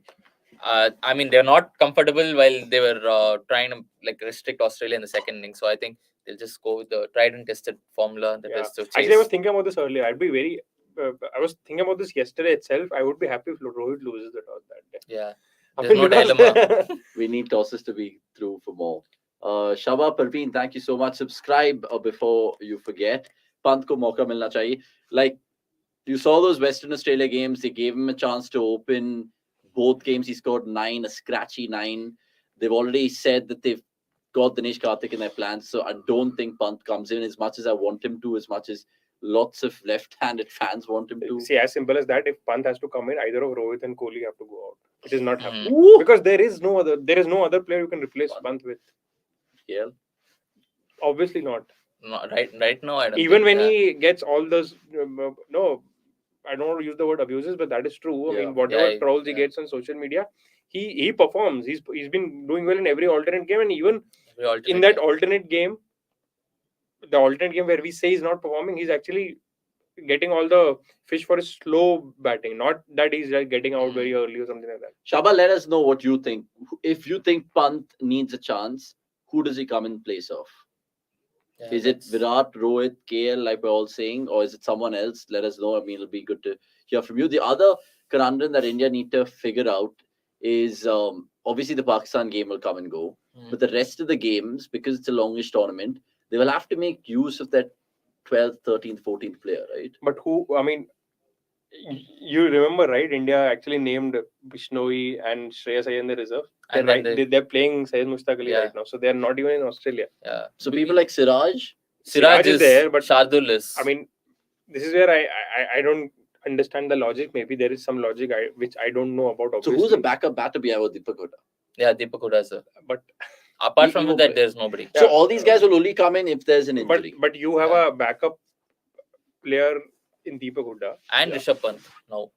I mean, they're not comfortable while they were trying to like restrict Australia in the second inning. So I think they'll just go with the tried and tested formula that Yeah. is to chase. Actually, I was thinking about this earlier. I'd be very. I was thinking about this yesterday itself. I would be happy if Rohit loses the toss that day. Yeah. I There's no because- dilemma. We need tosses to be through for more. Shaba Parveen, thank you so much. Subscribe before you forget. Pant ko mauka milna chahiye. Like, you saw those Western Australia games. They gave him a chance to open both games. He scored 9, a scratchy 9. They've already said that they've got Dinesh Karthik in their plans. So I don't think Pant comes in as much as I want him to, as much as lots of left-handed fans want him to. See, as simple as that. If Pant has to come in, either of Rohit and Kohli have to go out. It is not happening Woo! because there is no other player you can replace Pant with. Yeah. Obviously not. No, right now, I don't. Even think, when he gets all those no, I don't want to use the word abuses, but that is true. I Yeah. mean, whatever Yeah, trolls he yeah. gets on social media, he performs. He's been doing well in every alternate game, and even every alternate in that game. alternate game, the alternate game where we say he's not performing, he's actually getting all the fish for his slow batting, not that he's like getting out very early or something like that. Shaba, let us know what you think. If you think Pant needs a chance, who does he come in place of? Yeah, Is it that's- Virat, Rohit, KL, like we're all saying, or is it someone else? Let us know. I mean, it'll be good to hear from you. The other conundrum that India need to figure out is obviously the Pakistan game will come and go, Mm. but the rest of the games, because it's a longish tournament, they will have to make use of that 12th, 13th, 14th player, right? But who? I mean, you remember, right? India actually named Bishnoi and Shreyas Iyer in the reserve. And then they- They're playing Syed Mushtaq Ali Yeah. right now, so they're not even in Australia. yeah. So people like Siraj, Siraj is there, but Shardul is. I mean, this is where I don't understand the logic. Maybe there is some logic which I don't know about. so Obviously. who's a backup batter behind Deepak Hooda? yeah, Deepak Hooda is. But Apart He from will that, play. there's nobody. So Yeah. all these guys will only come in if there's an injury. but you have Yeah. a backup player in Deepak Hooda. And Yeah. Rishabh Pant now.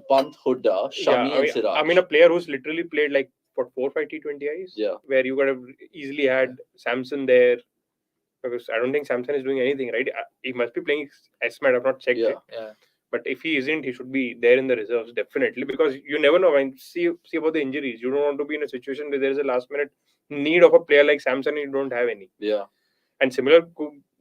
Pant, Hooda, Shami, and Siraj. I mean, a player who's literally played like what 4 or 5 T20Is. Yeah. Where you could have easily had Samson there. Because I don't think Samson is doing anything, right? He must be playing SMAT. I've not checked Yeah. it. Yeah. But if he isn't, he should be there in the reserves, definitely. Because you never know. When see about the injuries. You don't want to be in a situation where there is a last minute need of a player like Samson and you don't have any. Yeah. And similar,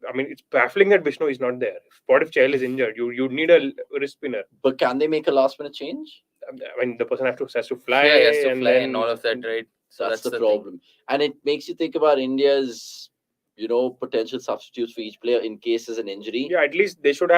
I mean, it's baffling that Vishnu is not there. What if Chahal is injured? You'd need a wrist spinner. But can they make a last minute change? I mean, the person has to fly. Yeah, he has to and fly then, and all of that, right? So That's the thing. problem. And it makes you think about India's, potential substitutes for each player in case there's an injury. Yeah, at least they should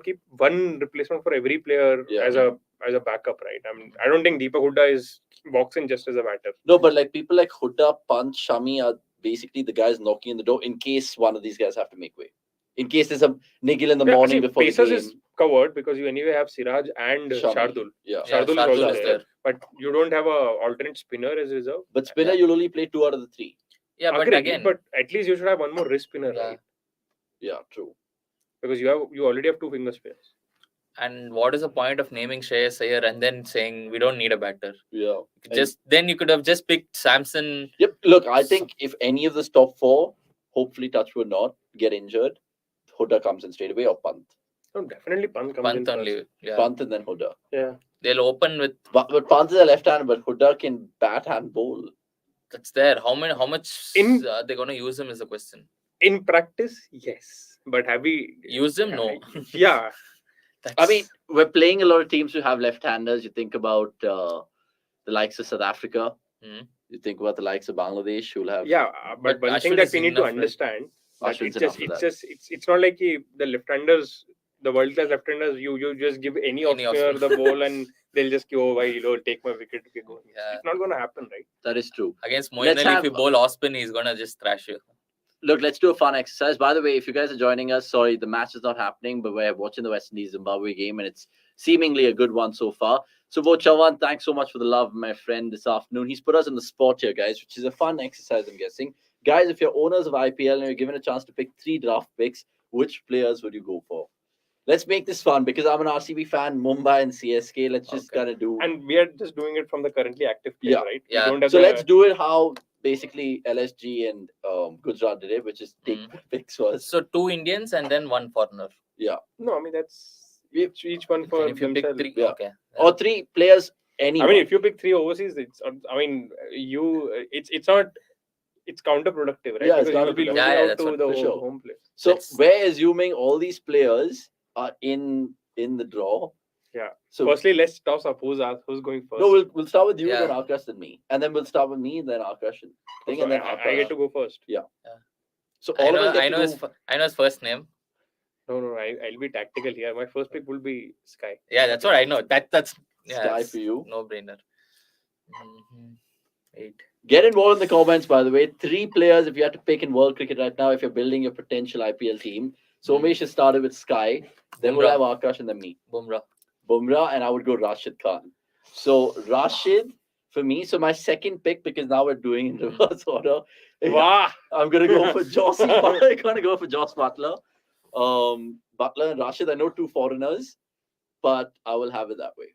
keep one replacement for every player Yeah. as a backup, right? I mean, I don't think Deepak Hooda is boxing just as a batter. No, but like people like Hooda, Pant, Shami are basically the guys knocking in the door in case one of these guys have to make way. In case there's a niggle in the Yeah, morning see, before the Pacers game. is covered because you anyway have Siraj and Shami. Shardul. Yeah. Yeah, Shardul is Shardul also is there. there. But you don't have a alternate spinner as reserve. But spinner, Yeah. you'll only play 2 out of the 3. Yeah, but Agreed, again, but at least you should have one more wrist spinner, Yeah. right? Yeah, true. Because you already have 2 finger spinners. and what is the point of naming Shreyas Iyer and then saying we don't need a batter? Yeah. And- Just then you could have just picked Samson. Yep. Look, I think if any of the top 4, hopefully touch would not get injured, Hooda comes in straight away or Pant. No, definitely Pant comes in Pant only. first. Yeah. Pant and then Hooda. Yeah. They'll open with But Pant is a left hand, but Hooda can bat and bowl. That's there. How much In- they're gonna use him is the question. In practice, yes. But have we Use him? No. Yeah. I mean, we're playing a lot of teams who have left-handers. You think about the likes of South Africa. Hmm. You think about the likes of Bangladesh, who'll have. Yeah, but But one thing Ashwin that is we need to enough, right? understand that Ashwin's it's enough just for that. it's not like the left-handers, the world-class left-handers. You just give any Any off-spinner off-spinner. the ball and they'll just go, "Why take my wicket?" Okay, go. Yeah. It's not gonna happen, right? That is true. Against Moeen Let's Ali, if have- you bowl off-spin, he's gonna just thrash you. Look, let's do a fun exercise. By the way, if you guys are joining us, sorry, the match is not happening, but we're watching the West Indies Zimbabwe game, and it's seemingly a good one so far. So, Watchalong, thanks so much for the love, my friend, this afternoon. He's put us in the spot here, guys, which is a fun exercise, I'm guessing. Guys, if you're owners of IPL and you're given a chance to pick 3 draft picks, which players would you go for? Let's make this fun because I'm an RCB fan, Mumbai and CSK. Let's just Okay. kind of do. And we are just doing it from the currently active players, Yeah. right? Yeah. We don't have So the, let's do it how basically LSG and Gujarat did it, which is take picks first. So 2 Indians and then 1 foreigner. No, I mean that's each one for And if you pick themselves. 3, Yeah. okay. Or 3 players, I anyone. mean, if you pick 3 overseas, it's not. It's counterproductive, right? Yeah, it's because you'll be counterproductive. losing Yeah, out that's to what- the for sure. home place. So Let's- we're assuming all these players are in the draw. Yeah. So Firstly, let's toss up who's going first. no, we'll start with you, Yeah. then Akash, then me, and then we'll start with me, then Akash, and thing, So and then I get to go first. So I all know, of us get I to know do. his first name. No, I'll be tactical here. My first pick will be Sky. Yeah, that's what I know. That's Sky it's for you. No brainer. 8. Get involved in the comments, by the way. 3 players if you had to pick in world cricket right now, if you're building your potential IPL team. So Umesh has started with Sky, then we'll have Akash, and then me. Bumrah. Bumrah, and I would go Rashid Khan. So Rashid for me. So my second pick, because now we're doing in reverse order. Wow. I'm gonna go for Jossie Butler. I'm gonna go for Joss Butler. Butler and Rashid. I know 2 foreigners, but I will have it that way.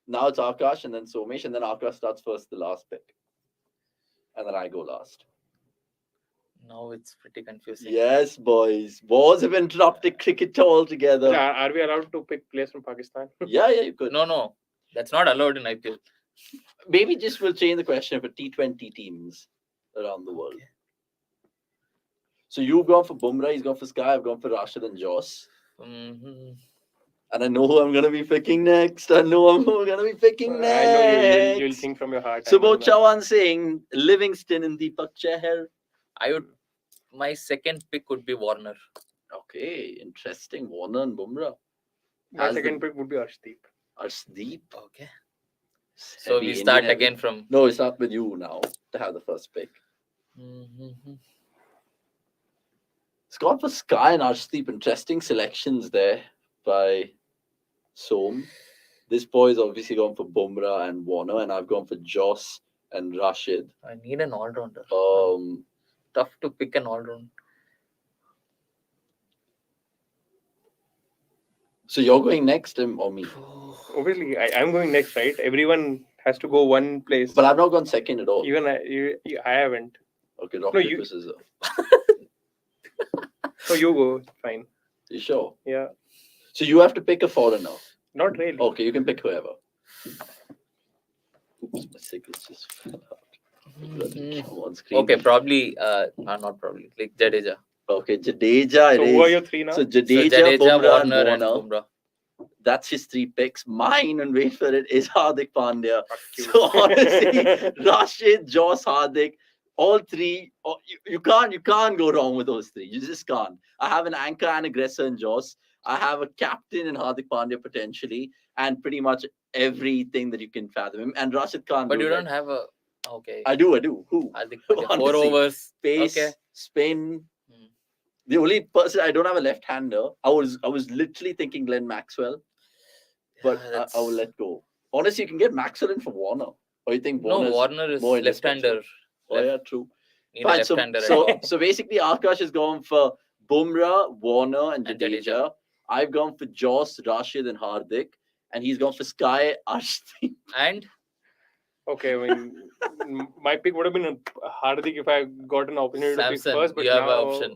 Now it's Akash and then Somesh, and then Akash starts first, the last pick. And then I go last. Now it's pretty confusing. Yes, boys. Wars have interrupted cricket altogether. Yeah, are we allowed to pick players from Pakistan? Yeah, you could. No. That's not allowed in IPL. Maybe just we'll change the question for T20 teams around the world. Okay. So you've gone for Bumrah, he's gone for Sky, I've gone for Rashid and Joss. Mhm. And I know who I'm going to be picking next. I know I'm going to be picking I next. know you'll think from your heart. So I know about that. Chawan Singh, Livingston and Deepak Chahar. My second pick would be Warner. Okay, interesting. Warner and Bumrah. My As second the- pick would be Arshdeep. Arshdeep. Okay. So we start again from. No, it's not with you now to have the first pick. Mhm. It's gone for Sky and Arshdeep. Interesting selections there by Som. This boy's obviously gone for Bumrah and Warner, and I've gone for Joss and Rashid. I need an all-rounder. Um, Tough to pick an all-round. so you're going next, or me? Obviously, I'm going next, right? Everyone has to go one place. But I've not gone second at all. Even I haven't. Okay, rock, No, paper, you- scissors. So you go. Fine. You sure? Yeah. So you have to pick a foreigner. Not really. Okay, you can pick whoever. Oops, my signals just fell out. Bloody come on screen. Okay, probably. Not probably. Like Jadeja. Okay, Jadeja. So it who are is. your 3 now? So So Jadeja, Jadeja, Bumrah, and Warner, and Warner. Bumrah. That's his 3 picks. Mine, and wait for it, is Hardik Pandya. Fuck you. So honestly, Rashid, Joss, Hardik, all 3. You can't go wrong with those 3. You just can't. I have an anchor and aggressor in Joss. I have a captain in Hardik Pandya potentially, and pretty much everything that you can fathom him. And Rashid Khan. But you goes don't like- have a. Okay. I do. Who? I think 4 Honestly, overs. Pace, Okay. spin. Hmm. The only person I don't have a left-hander. I was literally thinking Glenn Maxwell, but Yeah, I will let go. Honestly, you can get Maxwell in for Warner. Or you think Warner's Warner is more left-hander. Oh yeah, true. Need Fine, a left-hander. so basically, Akash has gone for Bumrah, Warner, and And Jadeja. Jadeja. I've gone for Joss, Rashid, and Hardik, and he's gone for Sky, Arshdeep. And Okay, I mean, my pick would have been Hardik if I got an opportunity to pick Samson, first. But you have now, an option.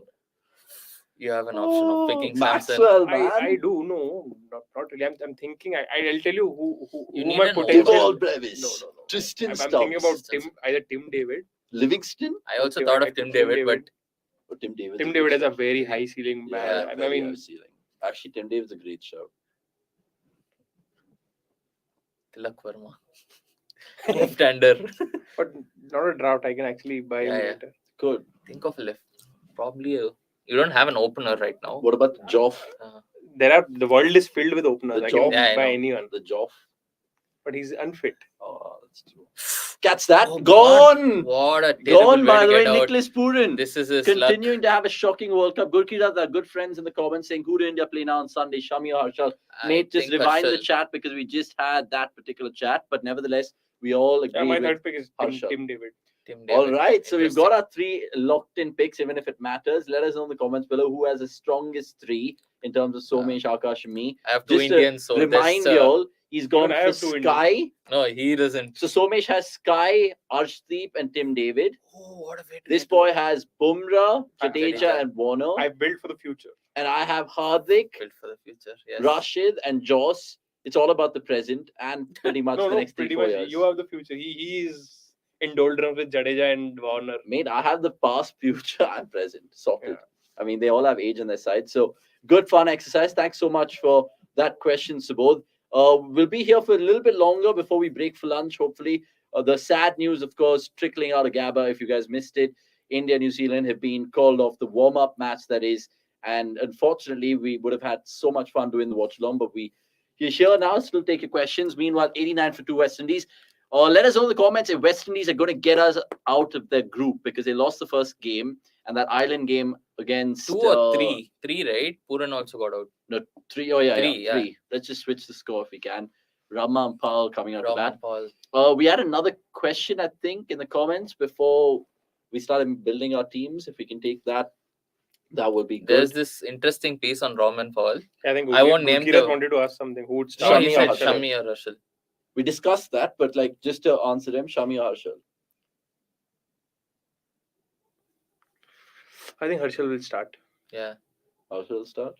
You have an option of picking Samson. Maxwell, man. I do know, not really. I'm thinking. I'll tell you You who need my an potential. Devol Brevis. No. Tristan I'm thinking about Stubbs. either Tim David. Livingston. I also Okay, thought I of Tim think David, but Or Tim David. Tim David has a very high ceiling man. Yeah, I very mean, high ceiling. Actually, Tim David's a great show. Tilak Verma. Left-hander. but not a draft. I can actually buy him Yeah. later. Good. Think of a left. Probably you don't have an opener right now. What about the Joff? The world is filled with openers. The I can job? Yeah, I buy know. anyone, The Joff. but he's unfit. Oh, that's true. Catch that. Oh, Gone. What a terrible Gone, by the way. to get out. Nicholas Purin. This is his luck. Continuing to have a shocking World Cup. Gurkira, our good friends in the comments saying, who do India play now on Sunday? Shami or Harshal? I Mate, just think rewind the Harshal. chat because we just had that particular chat. But nevertheless, we all agree My with third pick is Harshal. Tim David. Tim All David. right, so we've Interesting. got our 3 locked-in picks, even if it matters. Let us know in the comments below who has the strongest 3 in terms of Somesh, Akash, and me. I have 2 Just to Indians, so remind there's, you all, he's gone I for have 2 Sky. no, he doesn't. So Somesh has Sky, Arshdeep, and Tim David. Oh, what a way to This get boy out. has Bumrah, Jadeja. Jadeja, and Warner. I built for the future. And I have Hardik, Built for the future. Yes. Rashid, and Joss. It's all about the present and pretty much the next 3-4 pretty much. years. You have the future. He is in doldrums with Jadeja and Warner. Mate, I have the past, future, and present sorted. Yeah. I mean, they all have age on their side. So good fun exercise. Thanks so much for that question, Subodh. We'll be here for a little bit longer before we break for lunch, hopefully. The sad news, of course, trickling out of Gabba, if you guys missed it. India, New Zealand have been called off the warm-up match, that is. And unfortunately, we would have had so much fun doing the watch-along, but we're here now. Still take your questions. Meanwhile, 89 for 2 West Indies. Let us know in the comments if West Indies are going to get us out of their group because they lost the first game and that island game against 2 or 3. 3, right? Puran also got out. No, 3. Oh yeah, 3, yeah. 3. Let's just switch the score if we can. Rama and Paul coming out of Ram that. Paul. We had another question, I think, in the comments before we started building our teams. If we can take that, that would be good. There's this interesting piece on Raman Paul. I think I won't name Gurkira the- wanted to ask something. Who would No, start? he Shami said or Harshal? Shami or Harshal. We discussed that, but like just to answer them, Shami or Harshal? I think Harshal will start. Yeah. Harshal will start.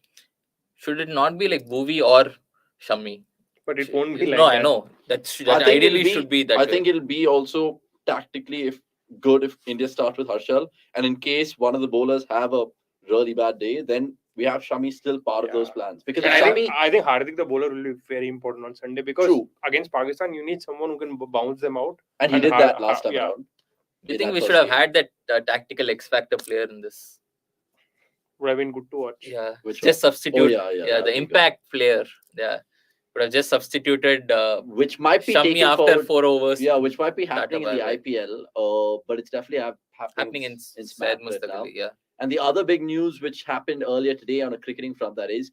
Should it not be like Bhuvi or Shami? But it won't be like No, that. I know. That I think ideally it'll be- should be that I way. think it'll be also tactically good if India start with Harshal, and in case one of the bowlers have a really bad day, then we have Shami still part of those Yeah. plans. Because And if I Shami, think Hardik the bowler will be very important on Sunday because True. against Pakistan you need someone who can bounce them out. and he and did Har- that last Har- time yeah. around. You in think that we first should have game. had that tactical X factor player in this? Would have been good to watch. Yeah. Which Just substitute. yeah, Yeah, that'd the be good. impact player. Yeah. Could have just substituted Which might be Shami taken after forward. 4 overs. Yeah, which might be Tata happening in the bye-bye. IPL, but it's definitely Happening in Smack Syed right now. Mustaqili. Yeah. And the other big news which happened earlier today on a cricketing front, that is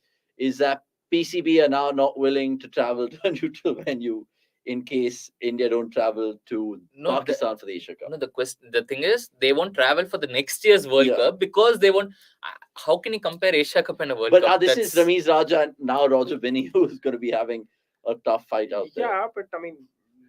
that PCB are now not willing to travel to a neutral venue in case India don't travel to No, Pakistan for the Asia Cup. No, the thing is, they won't travel for the next year's World Yeah. Cup because they won't. How can you compare Asia Cup and a World But Cup? this is That's- Ramiz Raja and now Roger Binney who's going to be having a tough fight out there. Yeah, but I mean,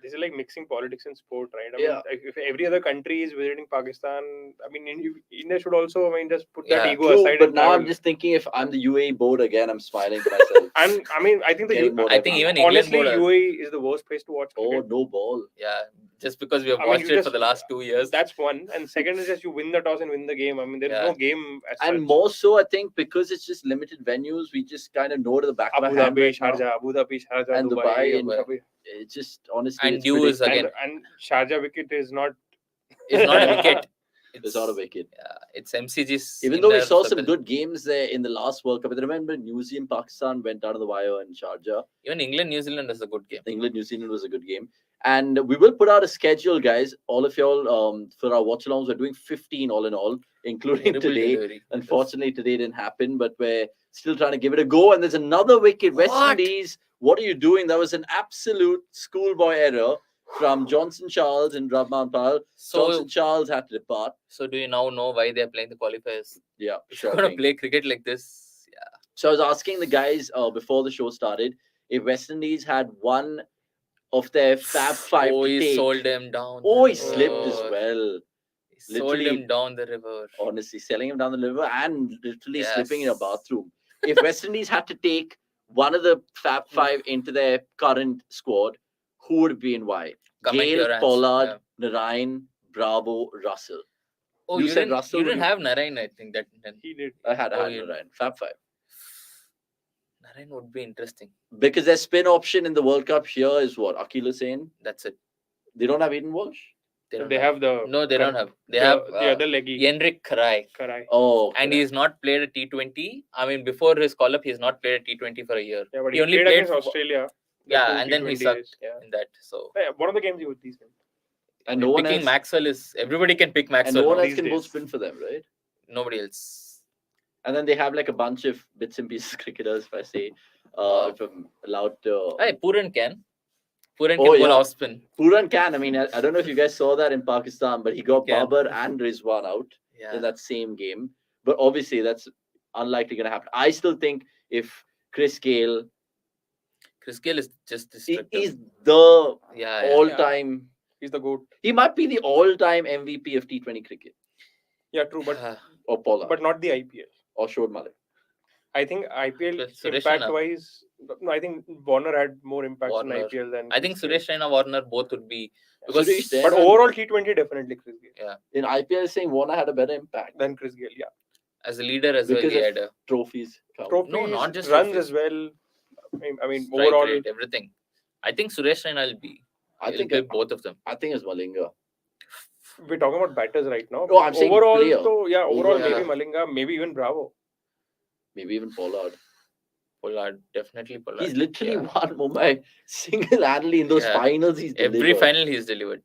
this is like mixing politics and sport, right? I Yeah. mean, if every other country is visiting Pakistan, I mean, India should also, I mean, just put that Yeah. ego True, aside. but and now I'm travel. just thinking if I'm the UAE board again, I'm smiling to myself. I mean, I think Getting more I think even England honestly, board are- UAE is the worst place to watch Oh, cricket. no ball. Yeah, just because we have I mean, watched you it for just- the last 2 years. That's one, and second is just you win the toss and win the game. I mean, there is Yeah. no game as And such. more so, I think, because it's just limited venues, we just kind of know to the back of our Abu hand Dhabi, right now. Sharjah, Abu Dhabi, Sharjah, And Dubai, Dubai, Abu and- Dhabi. It's just honestly, And it's dew is predictable. again. And Sharjah wicket is not. It's not a wicket. It's not a wicket. Yeah, it's MCG's. Even in though we their saw some circle. good games there in the last World Cup, but remember New Zealand, Pakistan went down to the wire in Sharjah. Even England, New Zealand is a good game. England, New Zealand was a good game. And we will put out a schedule, guys. All of y'all, for our watch alongs, we're doing 15 all in all, including Terrible today. delivery. Unfortunately, today didn't happen, but we're still trying to give it a go. And there's another wicket. West What? Indies, what are you doing? That was an absolute schoolboy error from Johnson Charles and Rahman Pal. So, Johnson Charles had to depart. so do you now know why they're playing the qualifiers? Yeah, If you're gonna shocking. play cricket like this, yeah. So I was asking the guys before the show started if West Indies had one of their Fab Five Oh, to he take. sold them down. Oh, he slipped as Oh, well. Sold Literally- him down the river. Honestly, selling him down the river and literally slipping in a Yes. bathroom. If West Indies had to take one of the Fab Five into their current squad, who would it be and why? Comment your Gale, answer. Pollard, Yeah. Narayan, Bravo, Russell. Oh, You you said didn't. Russell, You would didn't you- have Narayan. I think that. He did. I had Oh, you- Narayan. Fab Five. Narayan would be interesting. Because their spin option in the World Cup here is what? Akil Hussain. That's it. They don't have Aiden Walsh? don't They have the No, they don't have. They the, have the other leggy. Yenrik Karai. Karai. Oh, And he's not played a T20. I mean, before his call up, he's not played a T20 for a year. Yeah, but He he only played played against for- Australia. the Yeah, two and then he T20 sucked days, Yeah. in that. So Yeah, one of the games he would these games. and no one picking else. Maxwell is everybody can pick And Maxwell. no one else these can days. both spin for them, right? Nobody else. And then they have like a bunch of bits and pieces cricketers, if I say, if I'm allowed to. Hey, Puran can. Puran Oh, can bowl yeah. off spin. Puran can. I mean, I don't know if you guys saw that in Pakistan, but he got He can. Babar and Rizwan out Yeah. in that same game. But obviously, that's unlikely going to happen. I still think if Chris Gale Chris Gale is just destructive. is the yeah, yeah. all-time, He's the goat. he might be the all-time MVP of T20 cricket, Yeah, true, but or Pollard, not the IPL. or Shoaib Malik. I think IPL But Suresh impact Raina. wise, no, I think Warner had more impact Warner. in IPL than. I think Chris Gale. Suresh Raina, Warner both would be because Suresh Raina- But overall T20 definitely Chris Gale In IPL, saying Warner had a better impact. than Chris Gale. Yeah, as a leader as well, Because he of had a Trophies. count. trophies, No, not just runs trophies. as well. I mean strike overall, rate, everything. I think Suresh Raina will be. I He'll think be both of them. I think it's Malinga. we're talking about batters right now. No, I'm saying overall, player. so yeah, overall Overall, maybe Malinga, maybe even Bravo. Maybe even Pollard. Pollard, definitely Pollard. He's literally Yeah. won Mumbai single-handedly in those Yeah. finals. He's Every delivered. final he's delivered.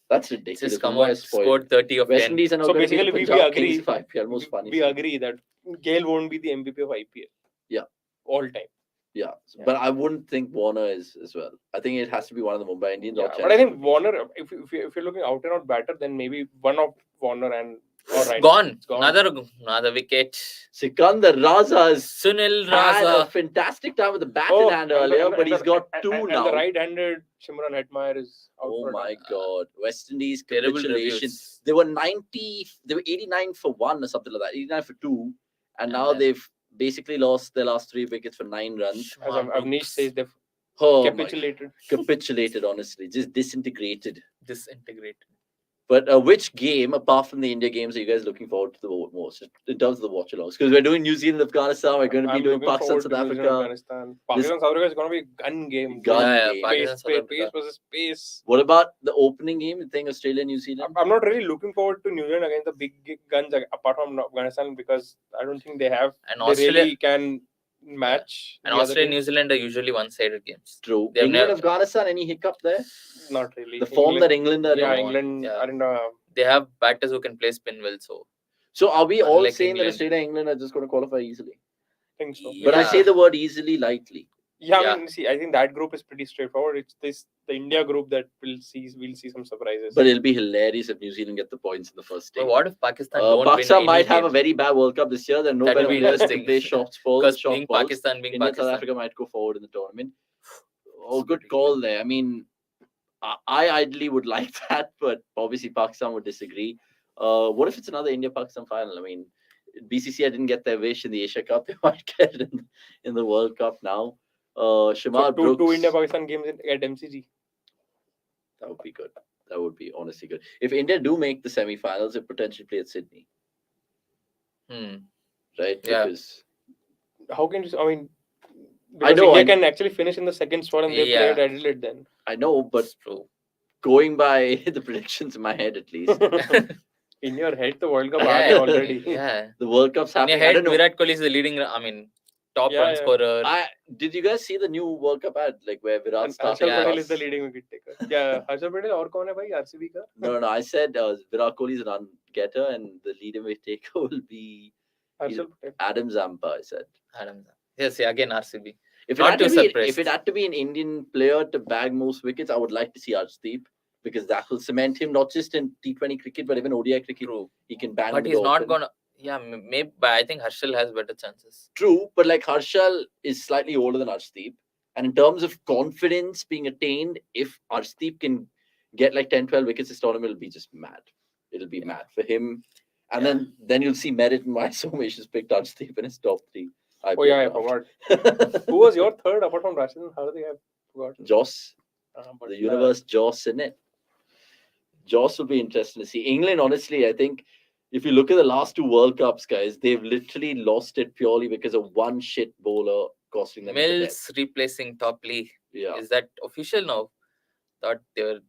That's ridiculous. Just come Mumbai out, is spoiled. scored 30 of West 10. Indies are now So going to be the basically, we Punjab agree- Kings of IPL. Most funny. We agree that Gale won't be the MVP of IPL. Yeah. All time. Yeah. Yeah. But I wouldn't think Warner is as well. I think it has to be one of the Mumbai Indians. or Yeah, but I Chennai. think Warner, if you're looking out and out batter, then maybe one of Warner and or Raina. Gone. It's gone. Another wicket. Sikandar Raza has Sunil had a Raza. fantastic time with the bat Oh, in hand and the- earlier, and but the- he's got and- two and now. the right-handed Shimran Hetmeyer is out Oh for a my touch. God. West Indies Terrible capitulation. reviews. They were 89 for 1 or something like that, 89 for 2. And And now then- they've basically lost their last 3 wickets for 9 runs. As Avnish says, they've Oh, my- capitulated. capitulated, honestly, just disintegrated. Disintegrated. But which game, apart from the India games, are you guys looking forward to the most in terms of the watch-alongs? Because we're doing New Zealand, Afghanistan, we're going to be I'm doing looking Pakistan, forward South to New Zealand, Africa. Afghanistan. Pakistan, South Africa is going to be a gun game. Gun Yeah, game. Pakistan, Pace, South pace, Africa. pace versus pace. What about the opening game? You think Australia, New Zealand? I'm not really looking forward to New Zealand against the big guns apart from Afghanistan because I don't think they have. And They Australia really can match. and the other Australia and New teams. Zealand are usually one-sided games. True. They've England, never- Afghanistan, any hiccup there? Not really. The form that England are Yeah, in. England Yeah. are in a. They have batters who can play spin well. So So are we all Unlike saying that England. Australia and England are just going to qualify easily? think so. But I Yeah. say the word easily lightly. Yeah, Yeah. I mean, see, I think that group is pretty straightforward. It's the India group that we'll see some surprises. But it'll be hilarious if New Zealand get the points in the first day. but what if Pakistan don't Pakistan win might any have a game? very bad World Cup this year. There are no That better will be players to interesting. play short balls. Because Short being balls. Pakistan, being India and South Pakistan. Africa might go forward in the tournament. Oh, good call there. I mean, I ideally would like that, but obviously Pakistan would disagree. What if it's another India-Pakistan final? I mean, BCCI didn't get their wish in the Asia Cup. They might get it in the World Cup now. So Shamar two Brooks. India Pakistan games at MCG. That would be good. That would be honestly good. If India do make the semi-finals, it potentially play at Sydney, right? Yeah. Because How can you? I mean, I because know, India I- can actually finish in the second spot and they play Yeah. at Adelaide then. I know, but It's true. going by the predictions in my head, at least, In your head, the World Cup Yeah, happened already. Yeah. the World Cup's In your happening. I head, don't know. Virat Kohli is the leading. I mean, top Yeah, run yeah. scorer. Did you guys see the new World Cup ad, like where Virat And started? Harshal Yeah. Patel is the leading wicket taker. Yeah, Harshal Patel और कौन है भाई RCB का? No. I said Virat Kohli is a run getter, and the leading wicket taker will be Harshal Patel. Adam Zampa. I said. Adam. Yes, yeah, again RCB. If Not too if it surprised. had to be an Indian player to bag most wickets, I would like to see Arshdeep, because that will cement him not just in T20 cricket but even ODI cricket. True. He can bang. But with he's the not open. gonna. Yeah, maybe. But I think Harshal has better chances. True, but like Harshal is slightly older than Arshdeep, and in terms of confidence being attained, if Arshdeep can get like 10, 12 wickets this tournament, will be just mad. it'll be mad for him. And Yeah. then you'll see merit in why Somesh has picked Arshdeep in his top 3. Oh yeah, I forgot. Who was your third apart from Rashid and Hardik? I forgot. Joss, But the universe Joss in it. Joss will be interesting to see. England, honestly, I think if you look at the last 2 World Cups, guys, they've literally lost it purely because of one shit bowler costing them the death. Mills replacing Topley. Yeah. Is that official now? Thought they were.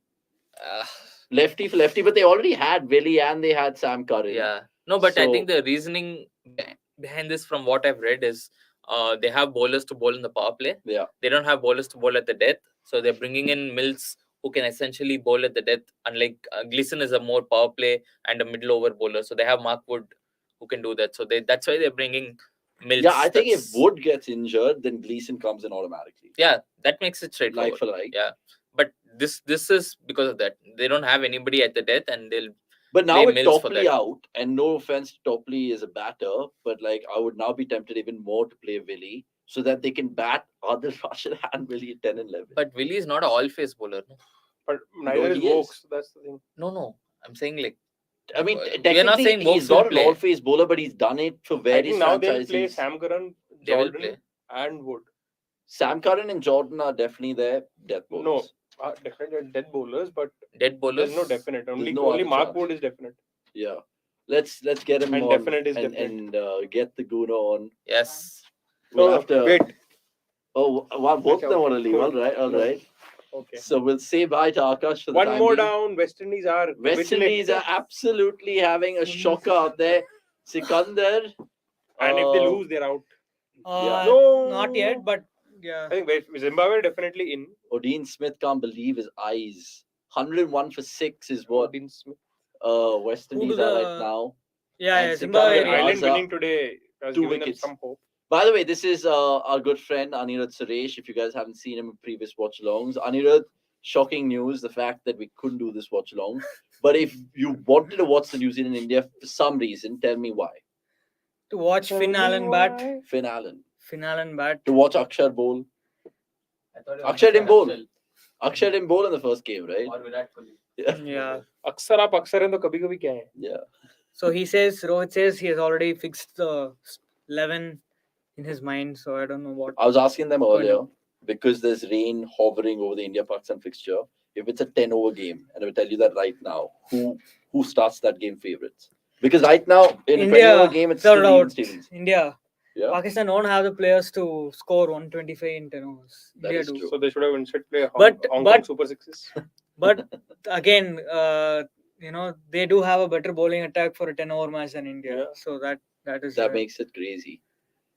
Lefty for lefty, but they already had Willie and they had Sam Curran. Yeah. No, but I So- think the reasoning behind this, from what I've read, is they have bowlers to bowl in the power play. Yeah. They don't have bowlers to bowl at the death. So they're bringing in Mills, who can essentially bowl at the death. Unlike Gleeson is a more power play and a middle over bowler. So they have Mark Wood, who can do that. So that's why they're bringing Mills. Yeah, I think if That's- Wood gets injured, then Gleeson comes in automatically. Yeah, that makes it straightforward. Like for like. Yeah. But this is because of that. They don't have anybody at the death, and they'll. But now Play with Mills for Topley that. out, and no offense to Topley as a batter, but like I would now be tempted even more to play Willie so that they can bat Adil Rashid and Willie at 10 and 11. But Willie is not an all-face bowler. No? But neither is he is. Vokes. That's the thing. No. I'm saying like. I mean, We are not technically, saying he's Vokes will not an play. all-phase bowler, but he's done it for I various think now they'll franchises. play Sam Curran, They will Jordan, play. and Wood. Sam Curran and Jordan are definitely there. Death bowlers. No, definitely dead bowlers, but Dead bowlers. there's no definite. Only no only other Mark chance. Wood is definite. Yeah. Let's get him And on definite is and, definite. and get the Guna on. Yes. We'll No, have to. wait. Oh, well, both of them want to leave. Cool. All right, all No. right. Okay. So we'll say bye to Akash for the One time more being. down. West Indies are West Indies are absolutely having a shocker out there. Sikandar. and if they uh, lose, they're out. Yeah. No, Not yet, but yeah. I think Zimbabwe definitely in. Odin Smith can't believe his eyes. 101 for 6 is what Dean Smith. West Who do Indies are right the- now. Yeah, And yeah. Sikandar Zimbabwe. and Ireland Raza, winning today has 2 given them wickets. some hope. By the way, this is our good friend Anirudh Suresh. If you guys haven't seen him in previous watch-alongs, Anirudh, shocking news, the fact that we couldn't do this watch-along. But if you wanted to watch the New Zealand India for some reason, tell me why. To watch Finn Allen bat. Finn Allen. Finn Allen bat. To watch Akshar bowl. Akshay didn't bowl. Akshay didn't bowl in the first game, right? Yeah. अक्सर आप अक्सर हैं तो कभी कभी क्या है? Yeah. So Rohit says he has already fixed the 11 in his mind. So I don't know what. I was asking them earlier on. because there's rain hovering over the India-Pakistan fixture. If it's a 10-over game, and I will tell you that right now, who starts that game favorites? Because right now in a 20-over game, it's third still even out. Stevens. India. Yeah, Pakistan don't have the players to score 125 in 10 overs. That India is do. true. So they should have instead play But- Hong Kong but- Super Sixes. But again, they do have a better bowling attack for a 10-over match than India. Yeah. So that is that makes it crazy.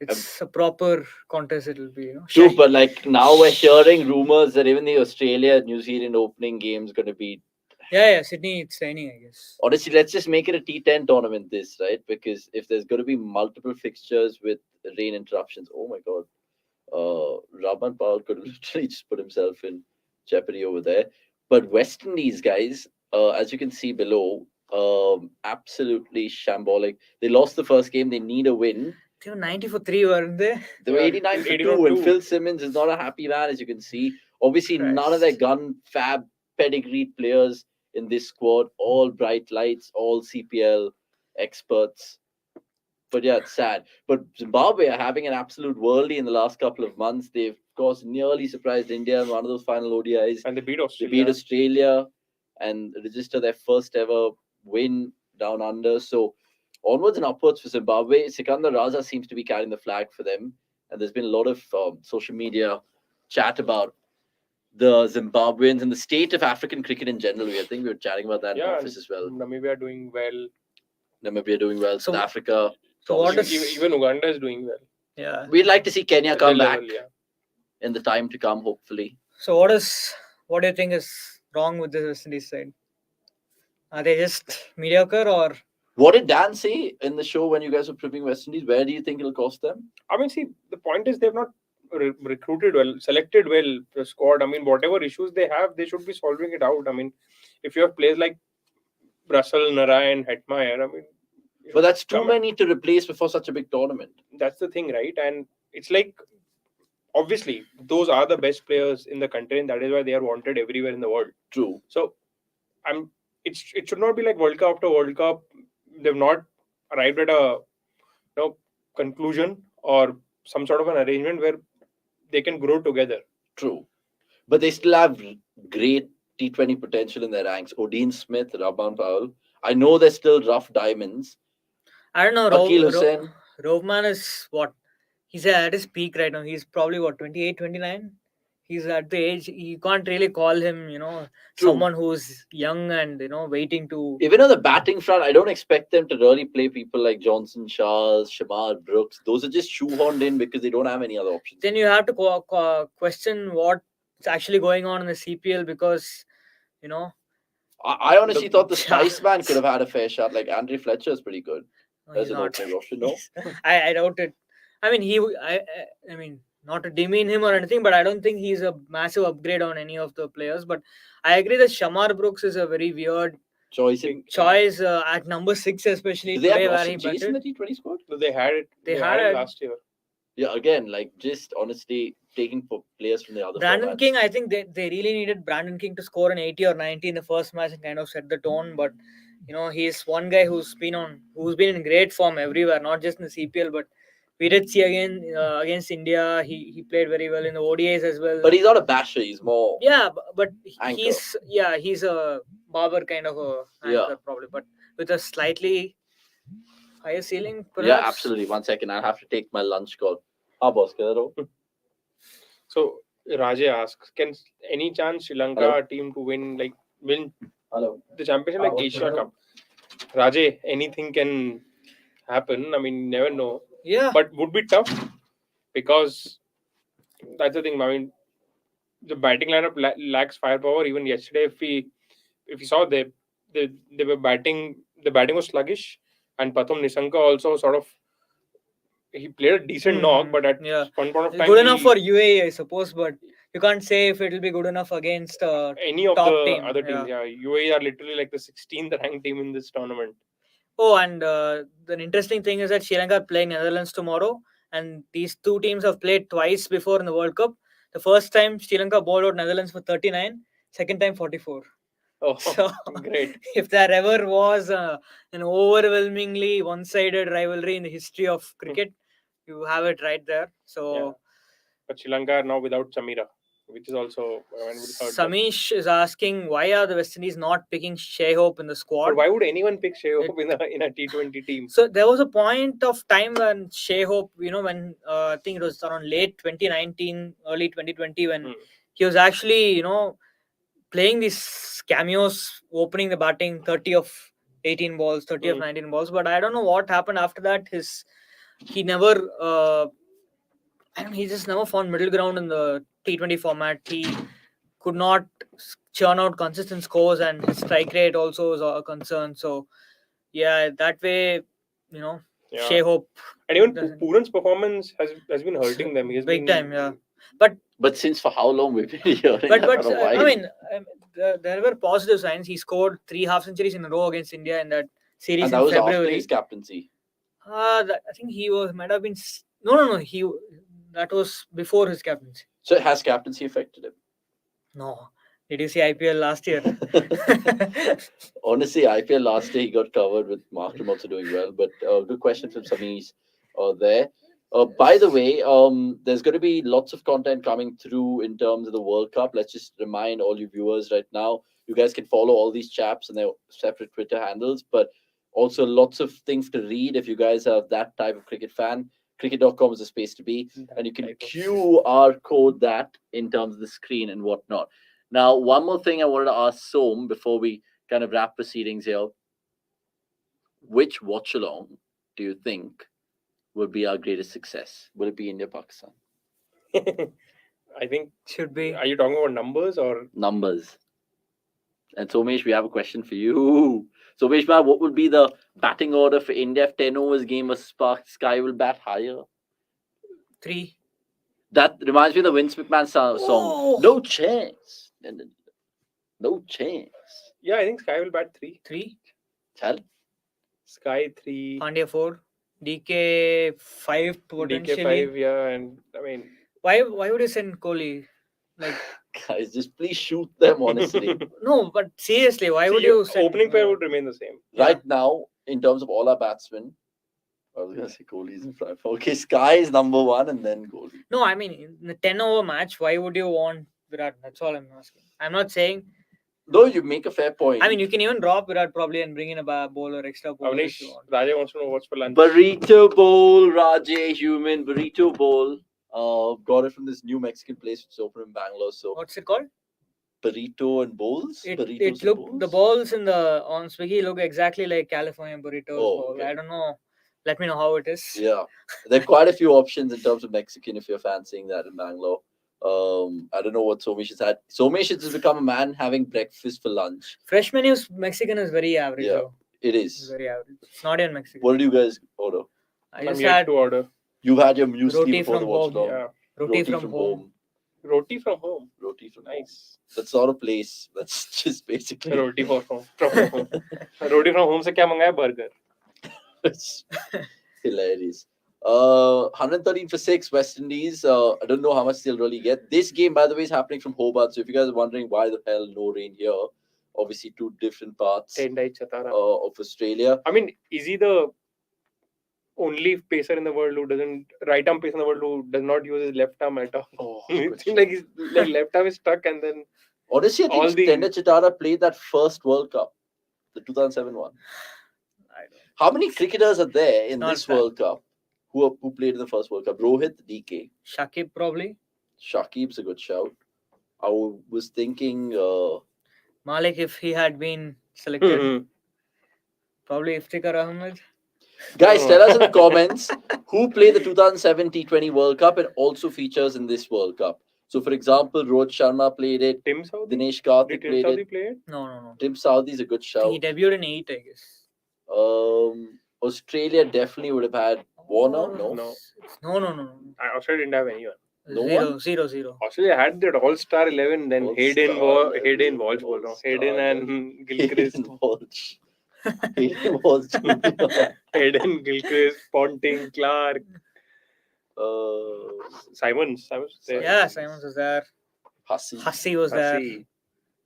it's a proper contest. It'll be. True, but like now we're hearing rumors that even the Australia-New Zealand opening game is going to be. Yeah. Sydney, it's raining, I guess. Honestly, let's just make it a T10 tournament, right? Because if there's going to be multiple fixtures with rain interruptions, oh my God, Rahman Powell could literally just put himself in jeopardy over there. But West Indies, guys, as you can see below, absolutely shambolic. They lost the first game. They need a win. They were 90 for 3, weren't they? They were Yeah, 89 for 80 2, for and 2. Phil Simmons is not a happy man, as you can see. Obviously, none of their gun fab pedigreed players in this squad, all bright lights, all CPL experts. But yeah, it's sad. But Zimbabwe are having an absolute worldie in the last couple of months. They've, of course, nearly surprised India in one of those final ODIs. And they beat They Australia. beat Australia and register their first ever win down under. So onwards and upwards for Zimbabwe. Sikandar Raza seems to be carrying the flag for them. And there's been a lot of social media chat about the Zimbabweans and the state of African cricket in general. I think we were chatting about that in Yeah, office as well. Namibia doing well. Namibia doing well. So- South Africa. So what Even, does even Uganda is doing well. yeah? We'd like to see Kenya At come their back level, yeah. in the time to come, hopefully. So what do you think is wrong with this West Indies side? Are they just mediocre or? What did Dan say in the show when you guys were previewing West Indies? Where do you think it'll cost them? I mean, see, the point is they've not recruited well, selected well the squad. I mean, whatever issues they have, they should be solving it out. I mean, if you have players like Russell, Narayan, Hetmeyer, I mean, But that's too come- many to replace before such a big tournament. that's the thing, right? And it's like, obviously, those are the best players in the country, and that is why they are wanted everywhere in the world. True. So, it should not be like World Cup after World Cup. They've not arrived at a conclusion or some sort of an arrangement where they can grow together. True. But they still have great T20 potential in their ranks. Odin Smith, Rahman Powell. I know they're still rough diamonds. I don't know. Akil Hussain. Rovman is what? He's at his peak right now. He's probably what, 28, 29? He's at the age, you can't really call him, True. someone who's young and, waiting to. Even on the batting front, I don't expect them to really play people like Johnson Shahs, Shamar Brooks. Those are just shoehorned in because they don't have any other options. Then you have to question what's actually going on in the CPL because, I honestly thought the Yeah. Spiceman could have had a fair shot. Like Andre Fletcher is pretty good. he's As an not. opening option, no? I doubt it. I mean, I mean, not to demean him or anything, but I don't think he's a massive upgrade on any of the players. But I agree that Shamar Brooks is a very weird Choice. choice at number 6, especially Do they have today where Roshan he Jason in batted. the T20 squad? So they had it. They had had it it. last year. Yeah, again, like just honestly taking for players from the other Brandon formats. King, I think they really needed Brandon King to score an 80 or 90 in the first match and kind of set the tone. But he's one guy who's been in great form everywhere, not just in the CPL. But we did see again against India, he played very well in the ODIs as well. But he's not a basher. He's more. Yeah, but Anchor. he's a Barber kind of a anchor probably, but with a slightly higher ceiling. Perhaps. Yeah, absolutely. 1 second, I'll have to take my lunch call. boss, So Rajay asks, can any chance Sri Lanka Hello? team to win Hello. the championship like Asia Cup? Rajay, anything can happen. I mean, never know. Yeah. But would be tough because that's the thing. I mean, the batting lineup lacks firepower. Even yesterday, if we saw they were batting, the batting was sluggish, and Pathum Nisanka also sort of he played a decent knock, but at one point of time, good enough for UAE, I suppose, but you can't say if it will be good enough against any of top the team. other teams. Yeah, UAE are literally like the 16th ranked team in this tournament. Oh, and the interesting thing is that Sri Lanka are playing Netherlands tomorrow, and these two teams have played twice before in the World Cup. The first time Sri Lanka bowled out Netherlands for 39, second time 44. Oh, so great. If there ever was an overwhelmingly one-sided rivalry in the history of cricket, you have it right there. So, but Sri Lanka are now without Samira, which is also Samish is asking why are the West Indies not picking Shea Hope in the squad? But why would anyone pick Shea Hope in a T20 team? So there was a point of time when Shea Hope, when I think it was around late 2019, early 2020, when he was actually, playing these cameos, opening the batting 30 of 18 balls, 30 of 19 balls. But I don't know what happened after that. He never, he just never found middle ground in the T20 format. He could not churn out consistent scores, and his strike rate also was a concern. So, yeah, that way, Shea Hope. And even Pooran's performance has been hurting them. He's big been, time, yeah. But since for how long we've been hearing But that for a while. I mean, there were positive signs. He scored 3 half centuries in a row against India in that series and that in was February. after his captaincy. I think might have been no. That was before his captaincy. So has captaincy affected him? No. Did you see IPL last year? Honestly, IPL last year he got covered with Markram also doing well. But good question from Samish there. By the way, there's going to be lots of content coming through in terms of the World Cup. Let's just remind all you viewers right now, you guys can follow all these chaps and their separate Twitter handles, but also lots of things to read if you guys are that type of cricket fan. Cricket.com is the space to be, and you can QR code that in terms of the screen and whatnot. Now, one more thing I wanted to ask Som before we kind of wrap proceedings here. Which watch-along do you think will be our greatest success? Will it be India-Pakistan? I think should be. Are you talking about numbers or numbers? And Somesh, we have a question for you. Somesh, what would be the batting order for India if 10 overs game versus Sky will bat higher? 3. That reminds me of the Vince McMahon song. Oh. No chance. No chance. Yeah, I think Sky will bat 3. 3. Chal. Sky 3. Pandya 4. DK 5 potentially. DK 5, yeah, and I mean, why would you send Kohli? Like, Guys, just please shoot them, honestly. no, but seriously, why would you send opening pair would remain the same. Right now, in terms of all our batsmen, I was going to say Kohli's in front. Okay, Sky is number one and then Kohli. No, I mean, in the 10-over match, why would you want Virat? That's all I'm asking. I'm not saying. Though you make a fair point. I mean, you can even drop Virat probably and bring in a bowler, extra bowler if Avnish, you want. Raja wants to know what's for lunch. Burrito bowl, Rajay, human burrito bowl. Got it from this new Mexican place which is open in Bangalore. So What's it called? burrito and bowls. Burritos It and look bowls? the balls in the on Swiggy look exactly like California burritos Oh, bowl. okay. I don't know. Let me know how it is. Yeah, there are quite a few options in terms of Mexican if you're fancying that in Bangalore. I don't know what Somesh has had. Somesh has just become a man having breakfast for lunch. Fresh menus Mexican is very average. Yeah. Though. It It's is. very average. It's not even Mexican. What did you guys order? I I'm just yet had to order. You've had your muesli Roti before the from watch home. long. Yeah. roti from home. Roti from home. Roti from home. Nice. That's not a place. That's just basically. Roti for home. From home. Roti from home से क्या मंगाया? Burger. It's hilarious. 113 for 6 West Indies. I don't know how much they'll really get. This game, by the way, is happening from Hobart. So if you guys are wondering why the hell no rain here, obviously two different parts Tendai Chatara. of Australia. I mean, is he the only pacer in the world who doesn't right arm pacer in the world who does not use his left arm at all? Oh, It good seems like his left arm is stuck, and then honestly, I all think the- Tender Chitara played that first World Cup, the 2007 one. I don't know. How many cricketers are there in Not this bad. World Cup who played in the first World Cup? Rohit, DK, Shakib probably. Shakib's a good shout. I was thinking Malik if he had been selected. Probably Iftikhar Ahmed. guys, Oh. tell us in the comments who played the 2007 T20 World Cup and also features in this World Cup. So, for example, Rohit Sharma played it. Tim Saudi. Dinesh Did Karthik Tim played Saudi it. play it? No. Tim Saudi is a good I think shout. he debuted in 8, I guess. Australia definitely would have had Warner. No. No. No. Australia didn't have anyone. No Zero. Australia had that all-star 11. Then Hayden, All-star Hayden 11, Walsh, बोल रहा हूँ. Hayden all-star and Gilchrist. Hayden Walsh. Hayden Walsh. Hayden, Gilchrist, Ponting, Clark, Simons. Simons there. Yeah, Simons was there. Hussey. Hussey was there. Hussey,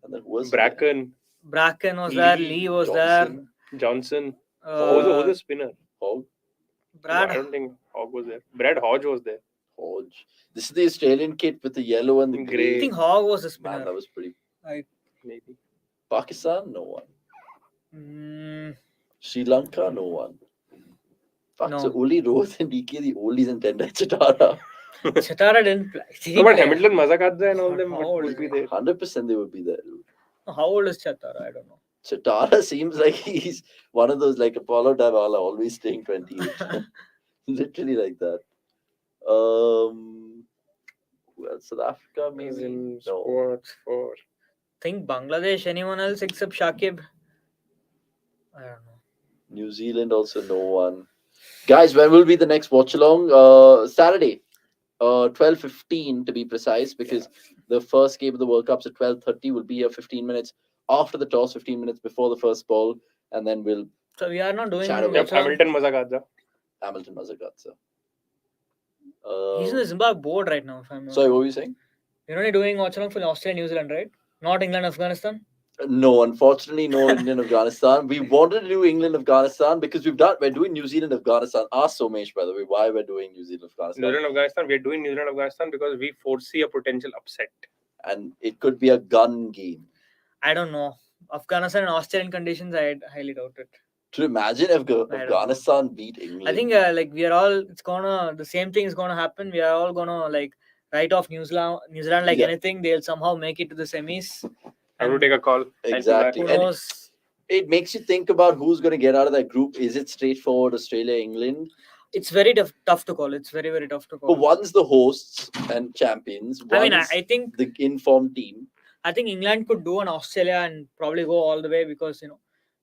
And then who was Bracken, Bracken was there. Lee, Lee was Johnson, Johnson. there. Who was the spinner? Hogg, I Brad. don't think Hogg was there. Brad Hodge was there. Hodge. This is the Australian kit with the yellow and the I grey. think Hogg was the Man, spinner. that was pretty. Maybe. Pakistan, no one. Mm, Sri Lanka, no one. Fuck, No. so only Rohit and DK, the oldies and Tendai Chatara. Chatara didn't play. Did he No, but play? Hamilton, Mazakadze and all But them how old would is be he? there. 100% they would be there. Dude. How old is Chatara? I don't know. Chatara seems like he's one of those like Apollo Davala, always staying 28. Literally like that. Well, South Africa He's maybe. in No. squads for. Think Bangladesh, anyone else except Shakib? I don't know. New Zealand also no one. Guys, when will be the next watch along? Saturday, 12:15 to be precise, because the first game of the World Cup's at 12:30. Will be here 15 minutes after the toss, 15 minutes before the first ball, and then we'll So we are not doing Shadow Yep, watch along? Hamilton, Mazakadze. Hamilton Mazakatsa. He's in the Zimbabwe board right now. If I'm not Sorry, wrong. what were you saying? You're only doing watch along for Australia, New Zealand, right? Not England, Afghanistan. No, unfortunately, no England Afghanistan. We wanted to do England Afghanistan because we're doing New Zealand Afghanistan. Ask Somesh, by the way, why we're doing New Zealand Afghanistan. New Zealand, Afghanistan. We are doing New Zealand, Afghanistan because we foresee a potential upset. And it could be a gun game. I don't know. Afghanistan and Australian conditions, I highly doubt it. To imagine if know. Afghanistan beat England. I think like we are all. The same thing is gonna happen. We are all gonna like write off New Zealand like Yeah. anything. They'll somehow make it to the semis. I have to take a call. I'll be back. Exactly. Who And knows? it makes you think about who's going to get out of that group. Is it straightforward Australia, England? It's very tough to call. It's very tough to call. But one's the hosts and champions. I mean, One's I think the informed team. England could do an Australia and probably go all the way because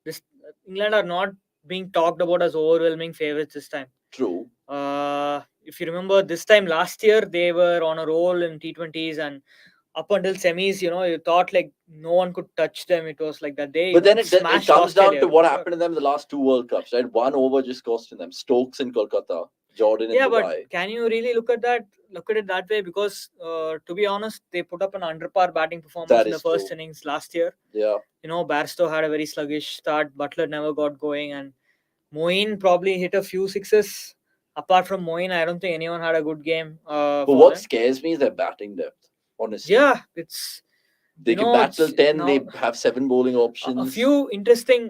this England are not being talked about as overwhelming favorites this time. True. If you remember this time last year, they were on a roll in T20s and up until semis, you thought like no one could touch them. It was like that day. But then it smashed comes down Australia. to what happened to them in the last two World Cups, right? One over just costing them. Stokes in Kolkata. Jordan in Yeah, Dubai. but can you really look at it that way? Because to be honest, they put up an under par batting performance That in the is first true. innings last year. Yeah. Barstow had a very sluggish start. Butler never got going, and Moeen probably hit a few sixes. Apart from Moeen, I don't think anyone had a good game. But For what them. scares me is their batting depth. Honestly. Yeah, it's They can bat till it's 10. now They have 7 bowling options. a few interesting.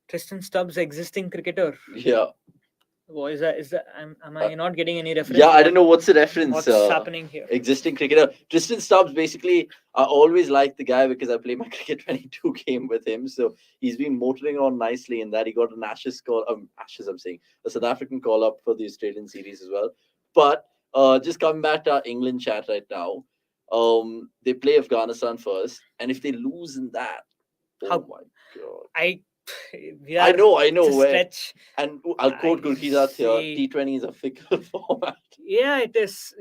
Tristan Stubbs, existing cricketer. Yeah. What is that? Am I not getting any reference? Yeah, I don't know what's the reference. What's happening here? Existing cricketer. Tristan Stubbs, basically, I always like the guy because I play my Cricket 22 game with him. So he's been motoring on nicely in that. He got an Ashes call, a South African call up for the Australian series as well. But just coming back to our England chat right now, they play Afghanistan first. And if they lose in that, How- my God. I I know. It's a Where, stretch. and I'll quote I Gurkeerat here. see. T20 is a fickle format. Yeah, it is.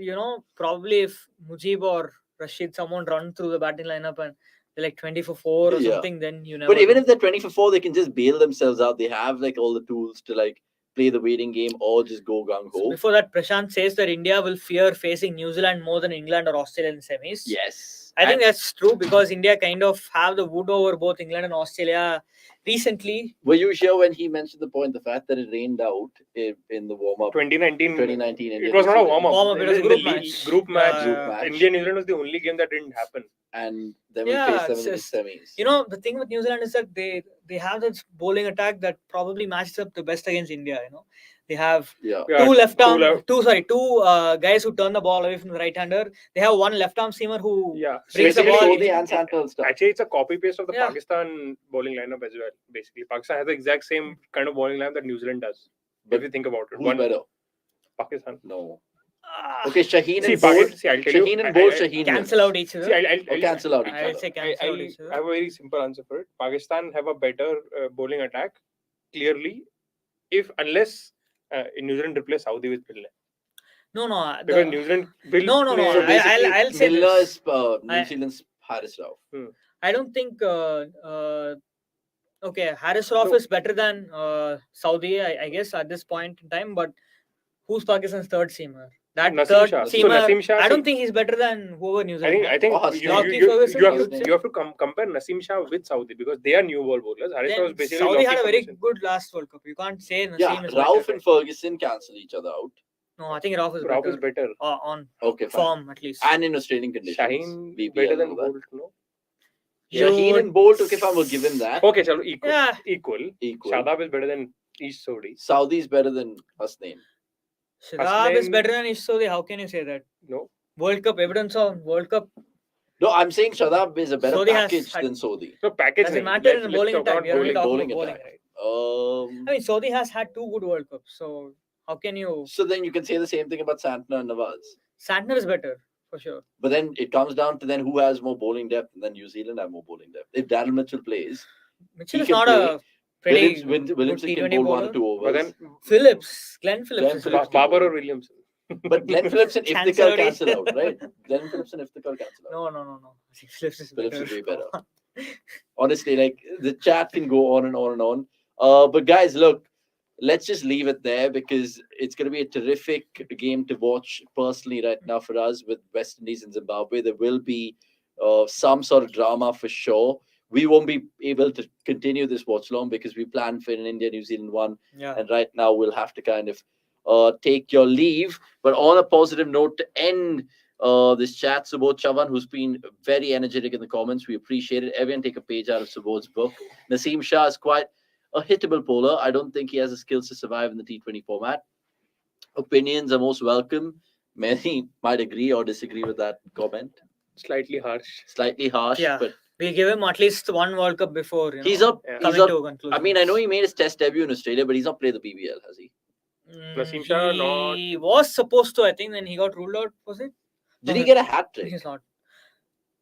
Probably if Mujib or Rashid, someone run through the batting lineup and they're like 20 for 4 or Yeah. something, then you never But even know. if they're 20 for 4, they can just bail themselves out. They have like all the tools to like play the waiting game or just go gung So ho. before that, Prashant says that India will fear facing New Zealand more than England or Australia in semis. Yes. I think that's true because India kind of have the wood over both England and Australia recently. Were you sure when he mentioned the fact that it rained out in the warm up 2019. 2019? It was not a warm up. Warm-up, it was a In the group league- match. Group match. Group match. India and New Zealand was the only game that didn't happen. And then we Yeah, faced them it's in the just- semis. The thing with New Zealand is that they have this bowling attack that probably matches up the best against India. They have Yeah. Yeah, two guys who turn the ball away from the right hander. They have one left arm seamer who Yeah. brings the Basically, ball. Sodhi and Santner stuff. Actually, it's a copy paste of the Yeah. Pakistan bowling lineup as well. Basically, Pakistan has the exact same kind of bowling lineup that New Zealand does. But if you think about it, Who's better? Pakistan. No. Ah, Okay, Shaheen See, and Bold. I'll tell you. Shaheen and Bold, Shaheen cancel wins. out each other. See, I'll Or cancel out each I will other. say cancel out each I other. have a very simple answer for it. Pakistan have a better bowling attack, clearly, unless New Zealand replace Saudi with Milner. No. Because New Zealand will No. play- So basically, I'll say Milner this. is New I- Zealand's Haris Rao. I don't think. Okay, Haris Rauf No. is better than Saudi, I guess, at this point in time. But who's Pakistan's third seamer? That Naseem third Shah. So seamer. Naseem Shah, I don't see- think he's better than whoever New I Zealand. think Oh, you, Lockie you, Ferguson, you I have would to say. you have to compare Naseem Shah with Saudi because they are new ball bowlers. Haris Shah was Then basically Saudi Lockie had a very Ferguson. good last World Cup. You can't say Naseem Yeah, is Rauf better. and Ferguson cancel each other out. No, I think Rauf is Rauf better. is better. On Okay, fine. form, at least. And in Australian conditions. Shaheen BPL better and than all that. Bolt, no? Shaheen and Bolt, okay, fine, we'll give him that. Okay, chalo, equal. Yeah. Equal. Equal. Shadab is better than East Saudi. Saudi's better than Hasnain. Shadab is Hasnain- better than Ish Saudi. How can you say that? No. World Cup evidence on World Cup No, I'm saying Shadab is a better Saudi has package had- than Saudi. So package doesn't nahi. matter in Let's bowling talk attack. about We are only talking bowling about bowling, attack. right? I mean, Saudi has had 2 good World Cups. So how can you? So then you can say the same thing about Santner and Nawaz. Santner is better for sure. But then it comes down to then who has more bowling depth, and then New Zealand have more bowling depth. If Daryl Mitchell plays, Mitchell He is can not a pretty Williamson good can T20 bowl 1 or bowler. 2 overs. But then Glenn Phillips is Phillips better. can Babar bowl. or Williamson. But Glenn Phillips and Cancel Iftikhar out cancel each- out, right? Glenn Phillips and Iftikhar cancel out. No. Phillips is Phillips better. is way better. Honestly, like the chat can go on and on and on. But guys, look, let's just leave it there because it's going to be a terrific game to watch personally right now for us with West Indies and Zimbabwe. There will be some sort of drama for sure. We won't be able to continue this watch long because we planned for an India-New Zealand one. Yeah. And right now we'll have to kind of take your leave. But on a positive note to end this chat, Subodh Chavan, who's been very energetic in the comments, we appreciate it. Everyone take a page out of Subodh's book. Naseem Shah is quite a hittable bowler. I don't think he has the skills to survive in the T20 format. Opinions are most welcome. Many might agree or disagree with that comment. Slightly harsh. Slightly harsh, Yeah. but We give him at least 1 World Cup before. he's up. Yeah. He's Coming up. to a conclusion. I mean, I know he made his test debut in Australia, but he's not played the BBL, has he? Naseem Shah not- He was supposed to, I think, then he got ruled out, was it? Did he get a hat trick He's not.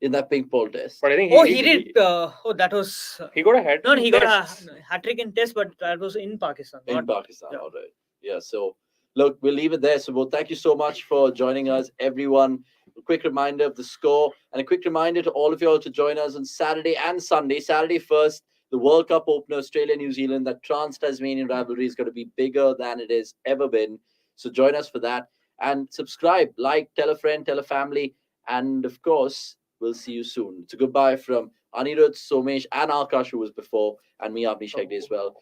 in that pink ball test? But I think Oh, he did. That was. He got a hat. No, he got tests. a hat trick in test, but that was in Pakistan. In not- Pakistan, yeah. all right. Yeah, so look, we'll leave it there. So, thank you so much for joining us, everyone. A quick reminder of the score and a quick reminder to all of you all to join us on Saturday and Sunday. Saturday first, The World Cup opener, Australia, New Zealand, that trans-Tasmanian rivalry is going to be bigger than it has ever been. So join us for that. And subscribe, like, tell a friend, tell a family. And of course, we'll see you soon. It's a goodbye from Anirudh, Somesh, and Akash, who was before, and me, Avnish Hegde, as well.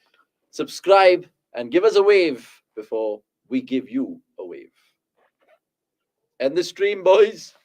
Subscribe and give us a wave before we give you a wave. End the stream, boys.